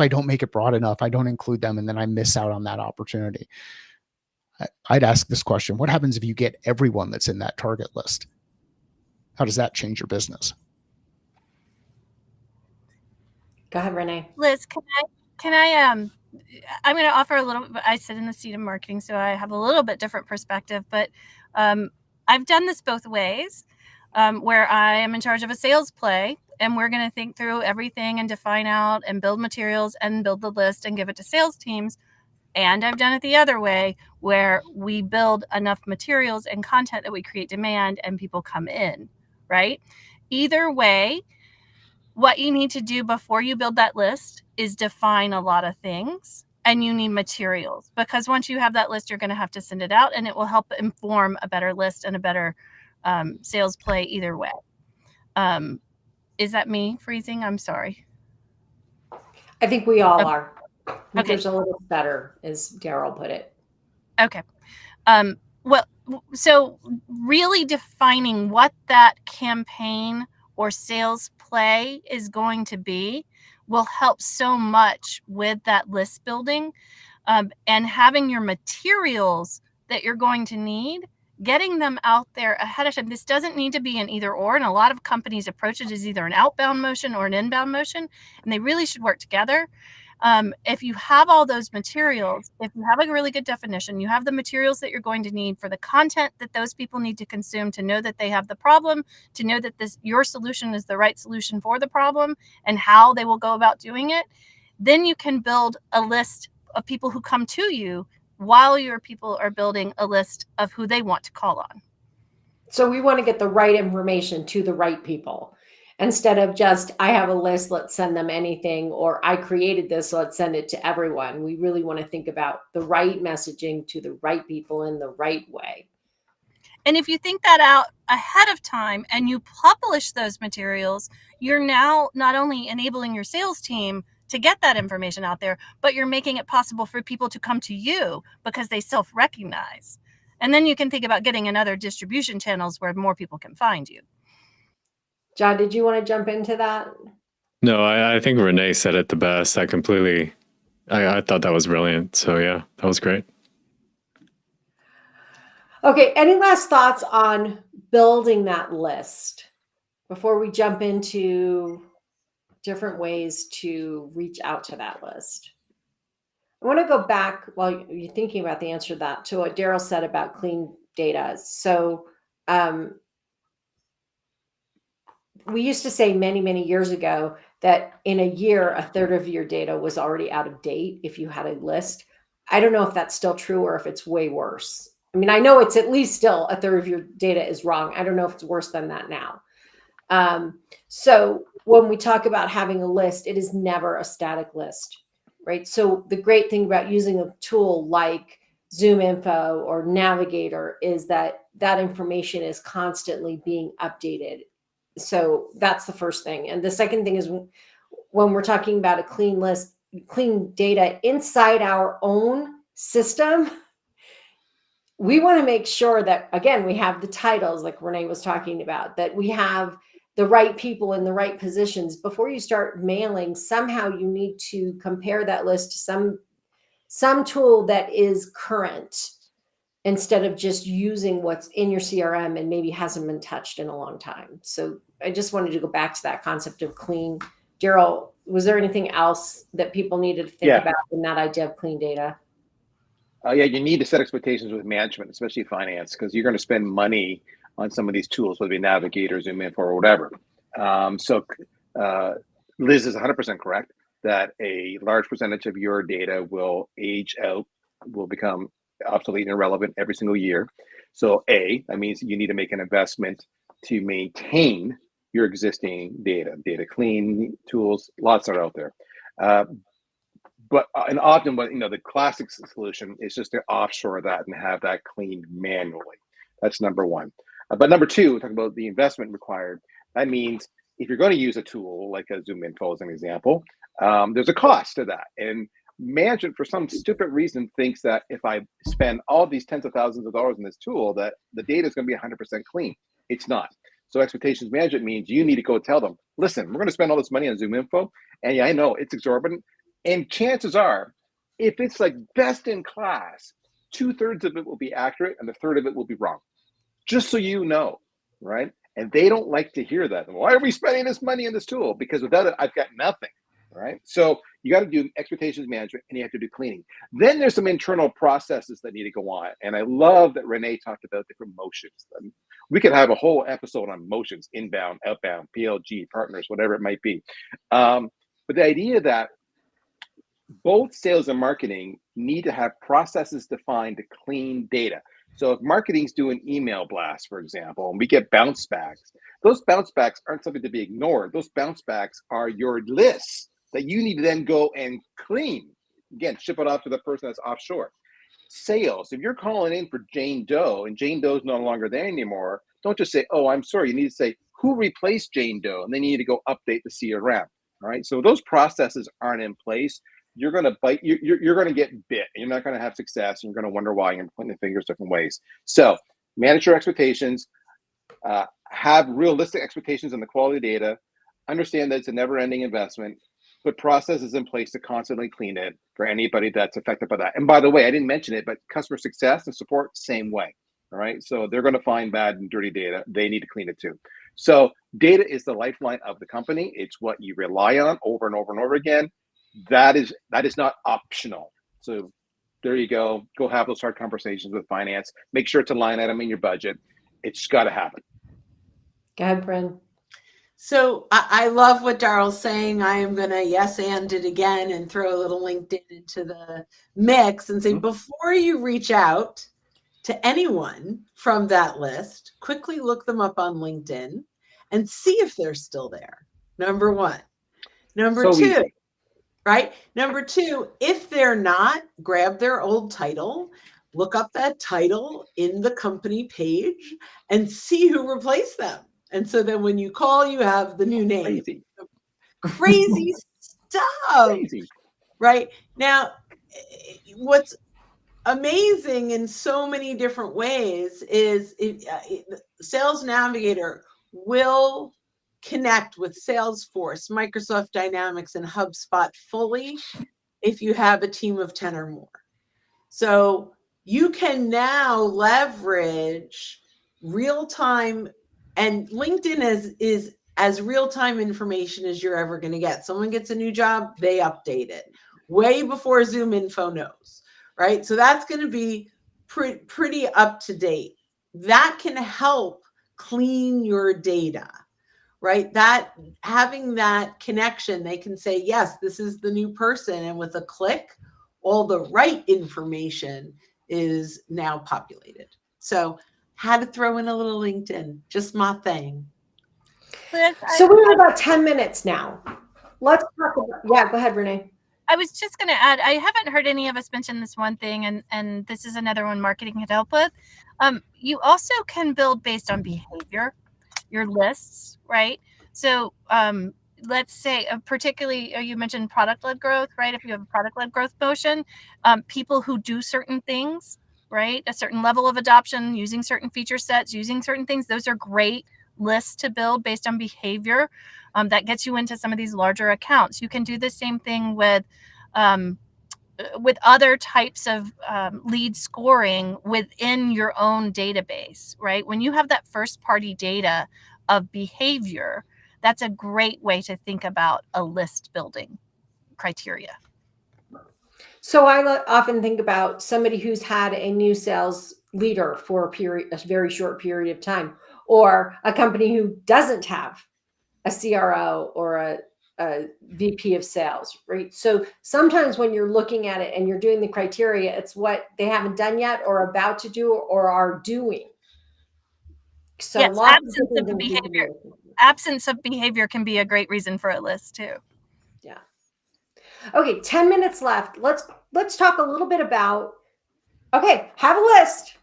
don't make it broad enough? I don't include them, and then I miss out on that opportunity. I'd ask this question: what happens if you get everyone that's in that target list? How does that change your business? Go ahead, Renee. Liz, I'm going to offer a little. I sit in the seat of marketing, so I have a little bit different perspective. But I've done this both ways. Where I am in charge of a sales play, and we're going to think through everything and define out and build materials and build the list and give it to sales teams. And I've done it the other way, where we build enough materials and content that we create demand and people come in, right? Either way, what you need to do before you build that list is define a lot of things, and you need materials, because once you have that list, you're going to have to send it out, and it will help inform a better list and a better sales play either way. Is that me freezing? I'm sorry. I think we all are. Okay. There's a little better, as Daryl put it. Okay. Well, so really defining what that campaign or sales play is going to be will help so much with that list building, and having your materials that you're going to need, getting them out there ahead of time. This doesn't need to be an either or, and a lot of companies approach it as either an outbound motion or an inbound motion, and they really should work together. If you have all those materials, if you have a really good definition, you have the materials that you're going to need for the content that those people need to consume to know that they have the problem, to know that your solution is the right solution for the problem, and how they will go about doing it, then you can build a list of people who come to you while your people are building a list of who they want to call on. So we want to get the right information to the right people, instead of just, I have a list, let's send them anything, or I created this, so let's send it to everyone. We really want to think about the right messaging to the right people in the right way. And if you think that out ahead of time and you publish those materials, you're now not only enabling your sales team to get that information out there, but you're making it possible for people to come to you because they self-recognize. And then you can think about getting in other distribution channels where more people can find you. John, did you want to jump into that? No, I think Renee said it the best. I thought that was brilliant. So yeah, that was great. Okay, any last thoughts on building that list before we jump into different ways to reach out to that list? I want to go back while you're thinking about the answer to that to what Daryl said about clean data. So we used to say many, many years ago that in a year, a third of your data was already out of date if you had a list. I don't know if that's still true or if it's way worse. I mean, I know it's at least still a third of your data is wrong. I don't know if it's worse than that now. So when we talk about having a list, it is never a static list, right? So the great thing about using a tool like Zoom Info or Navigator is that that information is constantly being updated. So that's the first thing. And the second thing is when we're talking about a clean list, clean data inside our own system, we want to make sure that, again, we have the titles like Renee was talking about, that we have the right people in the right positions. Before you start mailing, somehow you need to compare that list to some tool that is current instead of just using what's in your CRM and maybe hasn't been touched in a long time. So I just wanted to go back to that concept of clean. Daryl, was there anything else that people needed to think about in that idea of clean data? Yeah, you need to set expectations with management, especially finance, because you're going to spend money on some of these tools, whether it be Navigator, Zoom Info, or whatever. Liz is 100% correct that a large percentage of your data will age out, will become obsolete and irrelevant every single year. So that means you need to make an investment to maintain your existing data clean tools, lots are out there. But often, the classic solution is just to offshore that and have that cleaned manually. That's number one. But number two, talking about the investment required, that means if you're going to use a tool like a Zoom Info as an example, there's a cost to that. And management, for some stupid reason, thinks that if I spend all these tens of thousands of dollars in this tool, that the data is going to be 100% clean. It's not. So expectations management means you need to go tell them, listen, we're going to spend all this money on Zoom Info. And yeah, I know it's exorbitant. And chances are, if it's like best in class, 2/3 of it will be accurate and a third of it will be wrong. Just so you know, right? And they don't like to hear that. Why are we spending this money on this tool? Because without it, I've got nothing, right? So you got to do expectations management and you have to do cleaning. Then there's some internal processes that need to go on. And I love that Renee talked about different motions. We could have a whole episode on motions, inbound, outbound, PLG, partners, whatever it might be. But the idea that both sales and marketing need to have processes defined to clean data. So if marketing's doing email blasts, for example, and we get bounce backs, those bounce backs aren't something to be ignored. Those bounce backs are your lists that you need to then go and clean. Again, ship it off to the person that's offshore. Sales, if you're calling in for Jane Doe and Jane Doe's no longer there anymore, don't just say, oh, I'm sorry. You need to say, who replaced Jane Doe? And then you need to go update the CRM. All right. So those processes aren't in place. You're going to bite, you're going to get bit. You're not going to have success. And you're going to wonder why. You're pointing the fingers different ways. So manage your expectations, have realistic expectations on the quality of data, understand that it's a never ending investment, put processes in place to constantly clean it for anybody that's affected by that. And by the way, I didn't mention it, but customer success and support, same way. All right. So they're going to find bad and dirty data. They need to clean it too. So data is the lifeline of the company. It's what you rely on over and over and over again. That is not optional. So there you go. Go have those hard conversations with finance. Make sure it's a line item in your budget. It's got to happen. Go ahead, Bryn. So I love what Daryl's saying. I am going to yes and it again and throw a little LinkedIn into the mix and say, before you reach out to anyone from that list, quickly look them up on LinkedIn and see if they're still there. Number one. Number two. Easy. Right? Number two, if they're not, grab their old title, look up that title in the company page and see who replaced them. And so then when you call, you have the new name. Crazy stuff. Crazy. Right? Now, what's amazing in so many different ways is Sales Navigator will connect with Salesforce, Microsoft Dynamics, and HubSpot fully if you have a team of 10 or more. So you can now leverage real time, and LinkedIn is as real time information as you're ever going to get. Someone gets a new job, they update it way before Zoom info knows, right? So that's going to be pretty up to date. That can help clean your data, right? That having that connection, they can say, yes, this is the new person. And with a click, all the right information is now populated. So had to throw in a little LinkedIn, just my thing. Liz, So we're at about 10 minutes now. Let's talk about, yeah, go ahead, Renee. I was just going to add, I haven't heard any of us mention this one thing, and this is another one marketing can help with. You also can build based on behavior, your lists, right? So let's say, particularly, you mentioned product-led growth, right? If you have a product-led growth motion, people who do certain things, right? A certain level of adoption, using certain feature sets, using certain things, those are great lists to build based on behavior. That gets you into some of these larger accounts. You can do the same thing with other types of lead scoring within your own database, right? When you have that first party data of behavior, that's a great way to think about a list building criteria. So I often think about somebody who's had a new sales leader for a very short period of time, or a company who doesn't have a CRO or a VP of sales, right? So sometimes when you're looking at it and you're doing the criteria, it's what they haven't done yet or about to do or are doing. So yes, lots of different behavior. Absence of behavior can be a great reason for a list too. Yeah. Okay, 10 minutes left. Let's talk a little bit about, okay, have a list.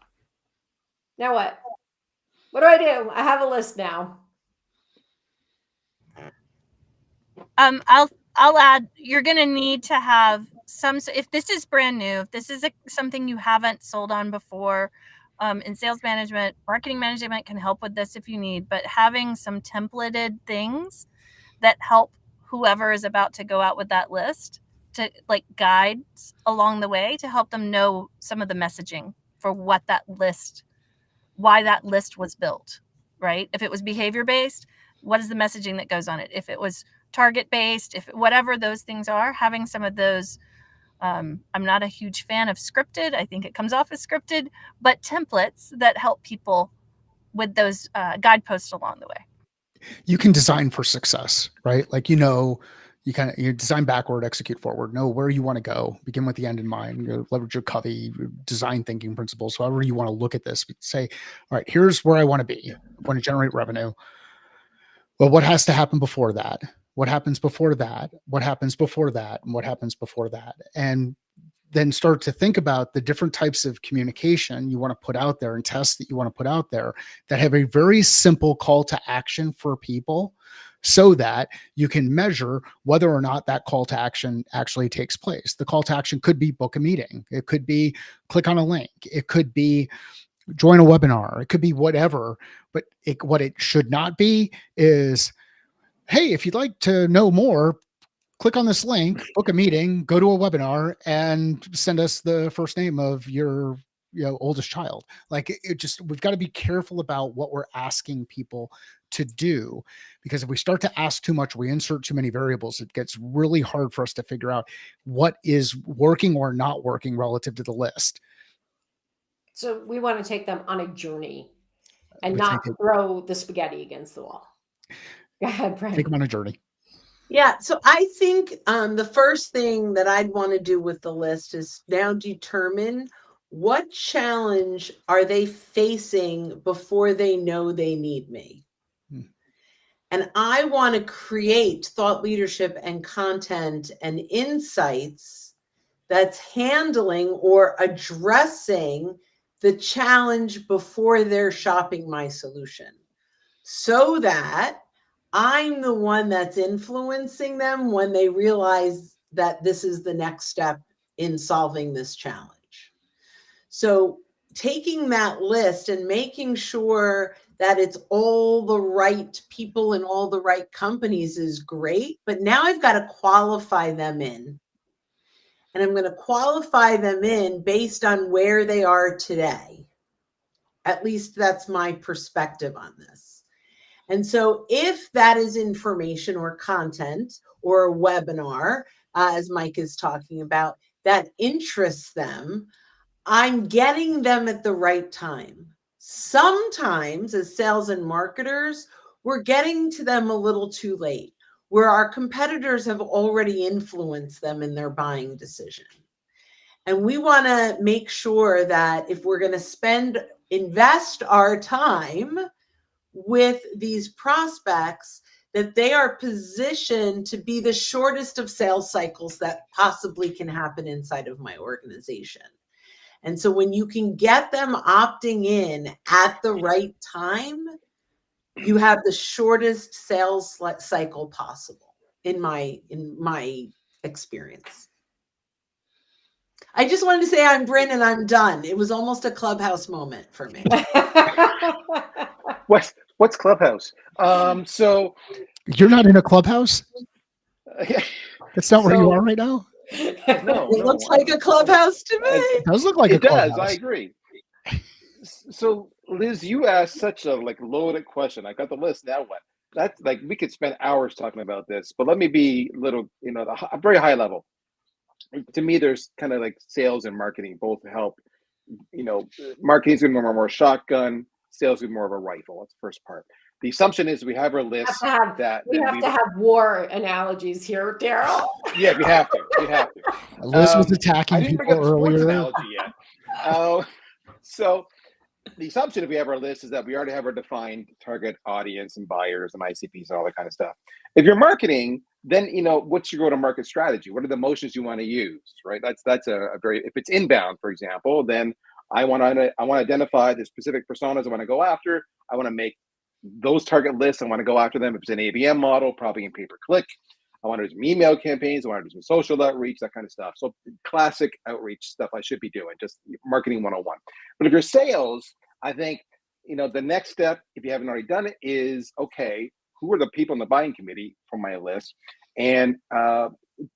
Now what? What do I do? I have a list now. I'll add, you're going to need to have some, if this is brand new, if this is something you haven't sold on before, in sales management, marketing management can help with this if you need, but having some templated things that help whoever is about to go out with that list to like guides along the way to help them know some of the messaging for what that list, why that list was built, right? If it was behavior based, what is the messaging that goes on it? If it was target based, if whatever those things are, having some of those. I'm not a huge fan of scripted. I think it comes off as scripted, but templates that help people with those guideposts along the way. You can design for success, right? Like, you design backward, execute forward, know where you want to go, begin with the end in mind, leverage your Covey design thinking principles. However you want to look at this, say, all right, here's where I want to be. I want to generate revenue. Well, what has to happen before that? What happens before that? What happens before that? And what happens before that? And then start to think about the different types of communication you want to put out there and tests that you want to put out there that have a very simple call to action for people, so that you can measure whether or not that call to action actually takes place. The call to action could be book a meeting. It could be click on a link. It could be join a webinar. It could be whatever, but what it should not be is, hey, if you'd like to know more, click on this link, book a meeting, go to a webinar, and send us the first name of your oldest child. Like, we've got to be careful about what we're asking people to do, because if we start to ask too much, we insert too many variables, it gets really hard for us to figure out what is working or not working relative to the list. So we want to take them on a journey and not throw the spaghetti against the wall. Go ahead, Brent. Take them on a journey. Yeah, so I think the first thing that I'd want to do with the list is now determine what challenge are they facing before they know they need me. And I want to create thought leadership and content and insights that's handling or addressing the challenge before they're shopping my solution, so that I'm the one that's influencing them when they realize that this is the next step in solving this challenge. So taking that list and making sure that it's all the right people and all the right companies is great. But now I've got to qualify them in. and I'm going to qualify them in based on where they are today. At least that's my perspective on this. And so if that is information or content or a webinar, as Mike is talking about, that interests them, I'm getting them at the right time. Sometimes as sales and marketers, we're getting to them a little too late, where our competitors have already influenced them in their buying decision. And we want to make sure that if we're going to invest our time with these prospects, that they are positioned to be the shortest of sales cycles that possibly can happen inside of my organization. And so when you can get them opting in at the right time, you have the shortest sales cycle possible in my experience. I just wanted to say I'm Bryn and I'm done. It was almost a Clubhouse moment for me. What's Clubhouse? So You're not in a clubhouse? That's not where you So- are right now? no, It looks like a Clubhouse to me. It does look like a It does. clubhouse. I agree. So, Liz, you asked such a loaded question. I got the list. Now what? That's we could spend hours talking about this, but let me be a little, a very high level. To me, there's kind of like sales and marketing both help. Marketing's going to be more shotgun. Sales is more of a rifle. That's the first part. The assumption is we have our list that we have to have war analogies here, Daryl. Yeah, we have to. We have to. Liz was I attacking didn't bring people up a sports earlier. analogy yet. So the assumption if we have our list is that we already have our defined target audience and buyers and ICPs and all that kind of stuff. If you're marketing, then what's your go-to-market strategy? What are the motions you want to use, right? That's a very, if it's inbound, for example, then I want to identify the specific personas I want to go after. I want to make those target lists. I want to go after them. If it's an ABM model, probably in pay-per-click. I want to do some email campaigns. I want to do some social outreach, that kind of stuff. So classic outreach stuff I should be doing, just marketing 101. But if you're sales, I think, the next step, if you haven't already done it, is, okay, who are the people in the buying committee from my list? And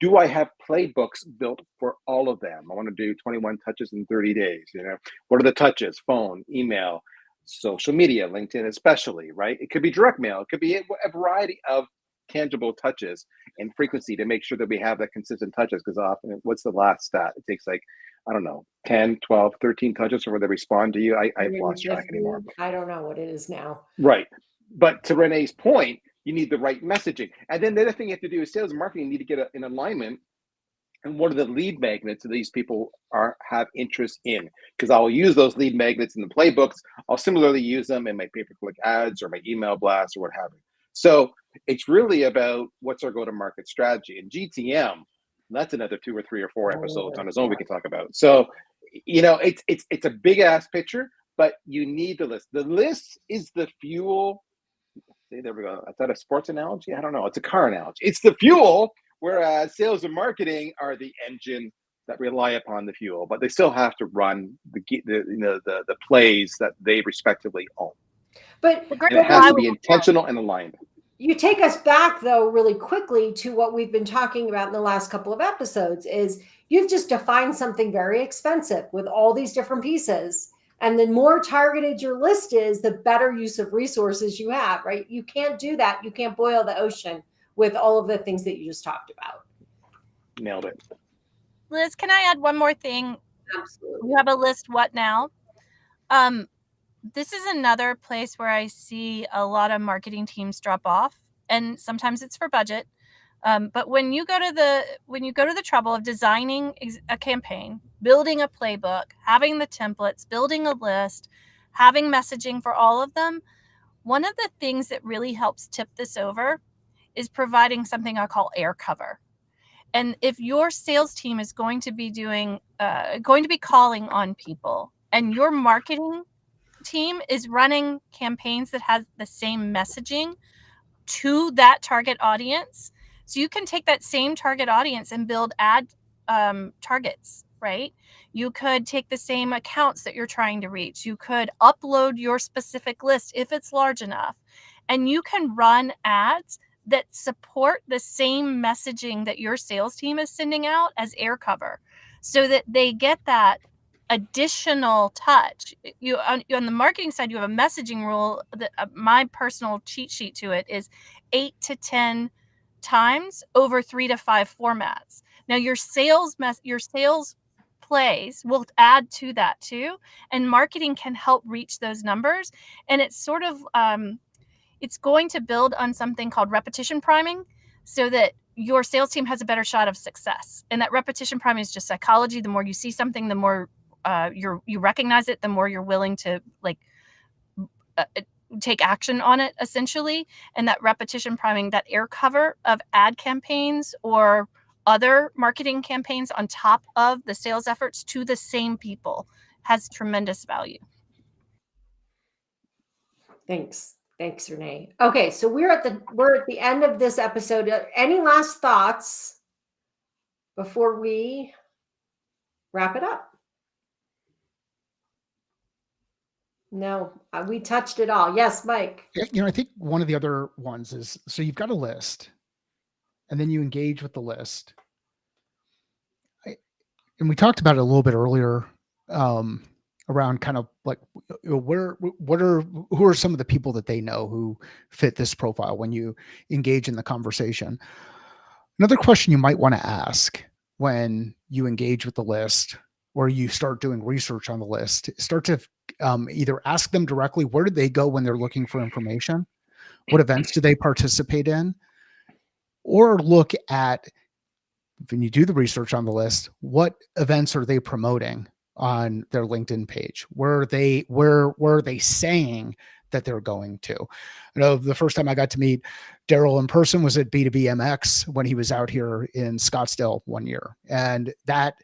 do I have playbooks built for all of them? I want to do 21 touches in 30 days. What are the touches? Phone, email, social media, LinkedIn especially, right? It could be direct mail. It could be a variety of tangible touches and frequency to make sure that we have that consistent touches, because often, what's the last stat? It takes 10, 12, 13 touches for where they respond to you. I've lost track anymore. I don't know what it is now. Right. But to Renee's point, you need the right messaging. And then the other thing you have to do is sales and marketing need to get in alignment. And what are the lead magnets that these people have interest in? Because I'll use those lead magnets in the playbooks. I'll similarly use them in my pay-per-click ads or my email blasts or what have you. So it's really about what's our go-to-market strategy. And GTM, that's another 2 or 3 or 4 episodes on its own we can talk about. So, it's a big ass picture, but you need the list. The list is the fuel. See, there we go. Is that a sports analogy? I don't know. It's a car analogy. It's the fuel, whereas sales and marketing are the engine that rely upon the fuel, but they still have to run the plays that they respectively own. But And it has to be intentional and aligned. you take us back, though, really quickly to what we've been talking about in the last couple of episodes is you've just defined something very expensive with all these different pieces. And the more targeted your list is, the better use of resources you have, right? You can't do that. You can't boil the ocean with all of the things that you just talked about. Nailed it. Liz, can I add one more thing? Absolutely. You have a list. What now? This is another place where I see a lot of marketing teams drop off, and sometimes it's for budget. But when you go to the trouble of designing a campaign, building a playbook, having the templates, building a list, having messaging for all of them, one of the things that really helps tip this over is providing something I call air cover. And if your sales team is going to be calling on people, and your marketing team is running campaigns that has the same messaging to that target audience, so you can take that same target audience and build ad targets, right? You could take the same accounts that you're trying to reach. You could upload your specific list if it's large enough, and you can run ads that support the same messaging that your sales team is sending out as air cover, so that they get that additional touch. You on the marketing side, you have a messaging rule that my personal cheat sheet to it is 8 to 10 times over 3 to 5 formats. Now your sales plays will add to that too, and marketing can help reach those numbers. And it's sort of it's going to build on something called repetition priming, so that your sales team has a better shot of success. And that repetition priming is just psychology. The more you see something, the more you recognize it, the more you're willing to take action on it, essentially. And that repetition priming, that air cover of ad campaigns or other marketing campaigns on top of the sales efforts to the same people, has tremendous value. Thanks, Renee. Okay, so we're at the end of this episode. Any last thoughts before we wrap it up? No, we touched it all. Yes, Mike. I think one of the other ones is, so you've got a list, and then you engage with the list. And we talked about it a little bit earlier, around kind of like who are some of the people that they know who fit this profile when you engage in the conversation. Another question you might want to ask when you engage with the list, or you start doing research on the list, start to either ask them directly, where did they go when they're looking for information? What events do they participate in? Or look at, when you do the research on the list, what events are they promoting on their LinkedIn page? Where are they saying that they're going to? I know the first time I got to meet Daryl in person was at B2BMX when he was out here in Scottsdale one year. And that,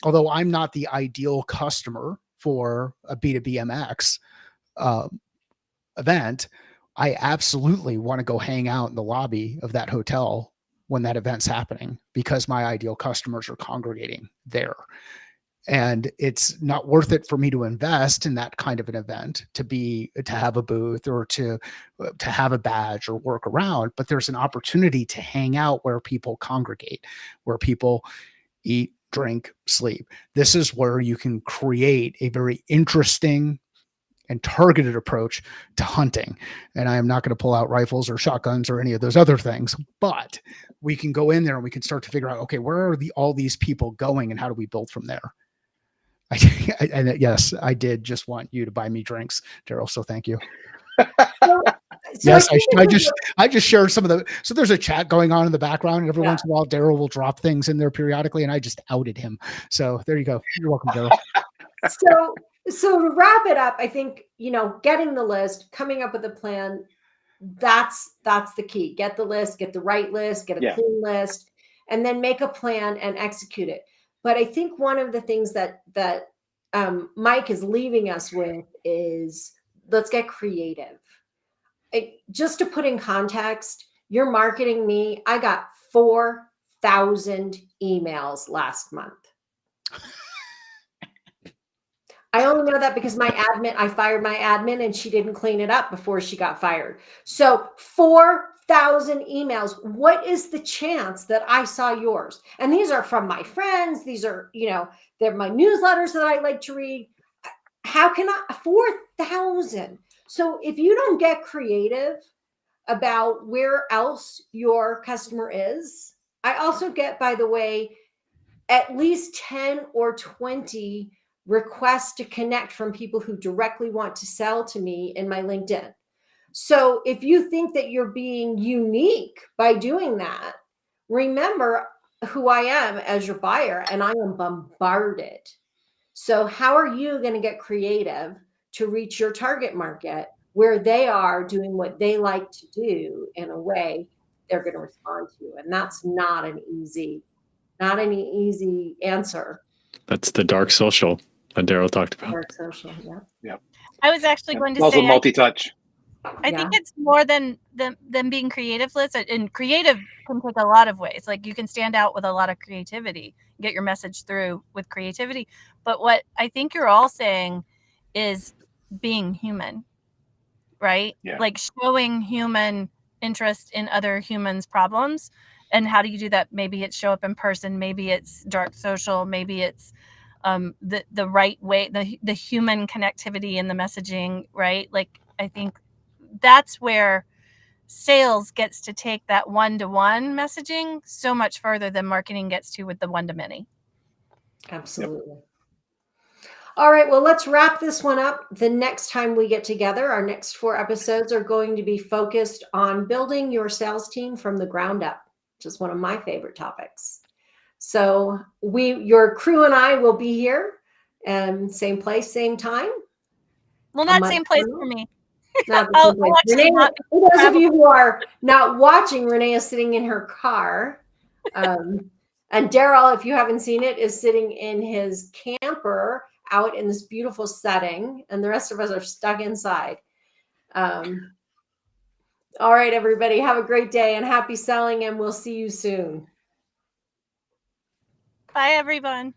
although I'm not the ideal customer for a B2BMX event, I absolutely want to go hang out in the lobby of that hotel when that event's happening, because my ideal customers are congregating there. And it's not worth it for me to invest in that kind of an event to have a booth or to have a badge or work around, but there's an opportunity to hang out where people congregate, where people eat, drink, sleep. This is where you can create a very interesting and targeted approach to hunting. And I am not going to pull out rifles or shotguns or any of those other things, but we can go in there and we can start to figure out, okay, where are all these people going and how do we build from there? Yes, I did just want you to buy me drinks, Daryl. So thank you. Yes, I just shared some of the, so there's a chat going on in the background, and every once in a while, Daryl will drop things in there periodically, and I just outed him. So there you go. You're welcome, Daryl. So to wrap it up, I think, getting the list, coming up with a plan, that's the key. Get the list, get the right list, get a clean list, and then make a plan and execute it. But I think one of the things that Mike is leaving us with is, let's get creative. Just to put in context, you're marketing me. I got 4,000 emails last month. I only know that because I fired my admin and she didn't clean it up before she got fired. So 4,000 emails. What is the chance that I saw yours? And these are from my friends. These are, they're my newsletters that I like to read. How can 4,000? So if you don't get creative about where else your customer is, I also get, by the way, at least 10 or 20 requests to connect from people who directly want to sell to me in my LinkedIn. So if you think that you're being unique by doing that, remember who I am as your buyer, and I am bombarded. So how are you going to get creative to reach your target market where they are doing what they like to do in a way they're going to respond to? And that's not an easy answer. That's the dark social that Daryl talked about. Dark social, yeah. I was actually going to also say multi-touch. I think it's more than being creative, Liz. And creative can take a lot of ways. Like, you can stand out with a lot of creativity, get your message through with creativity. But what I think you're all saying is being human, right? Yeah. Like showing human interest in other humans' problems. And how do you do that? Maybe it's show up in person, maybe it's dark social, maybe it's the right way, the human connectivity in the messaging, right? Like, I think that's where sales gets to take that one-to-one messaging so much further than marketing gets to with the one-to-many. Absolutely. All right, well, let's wrap this one up. The next time we get together, our next 4 episodes are going to be focused on building your sales team from the ground up, which is one of my favorite topics. So your crew and I will be here, same place, same time. Well, not same place for me. Not the I'll same place. actually Renee, not for those of you who are not watching, Renee is sitting in her car. And Daryl, if you haven't seen it, is sitting in his camper out in this beautiful setting. And the rest of us are stuck inside. All right, everybody, have a great day and happy selling, and we'll see you soon. Bye, everyone.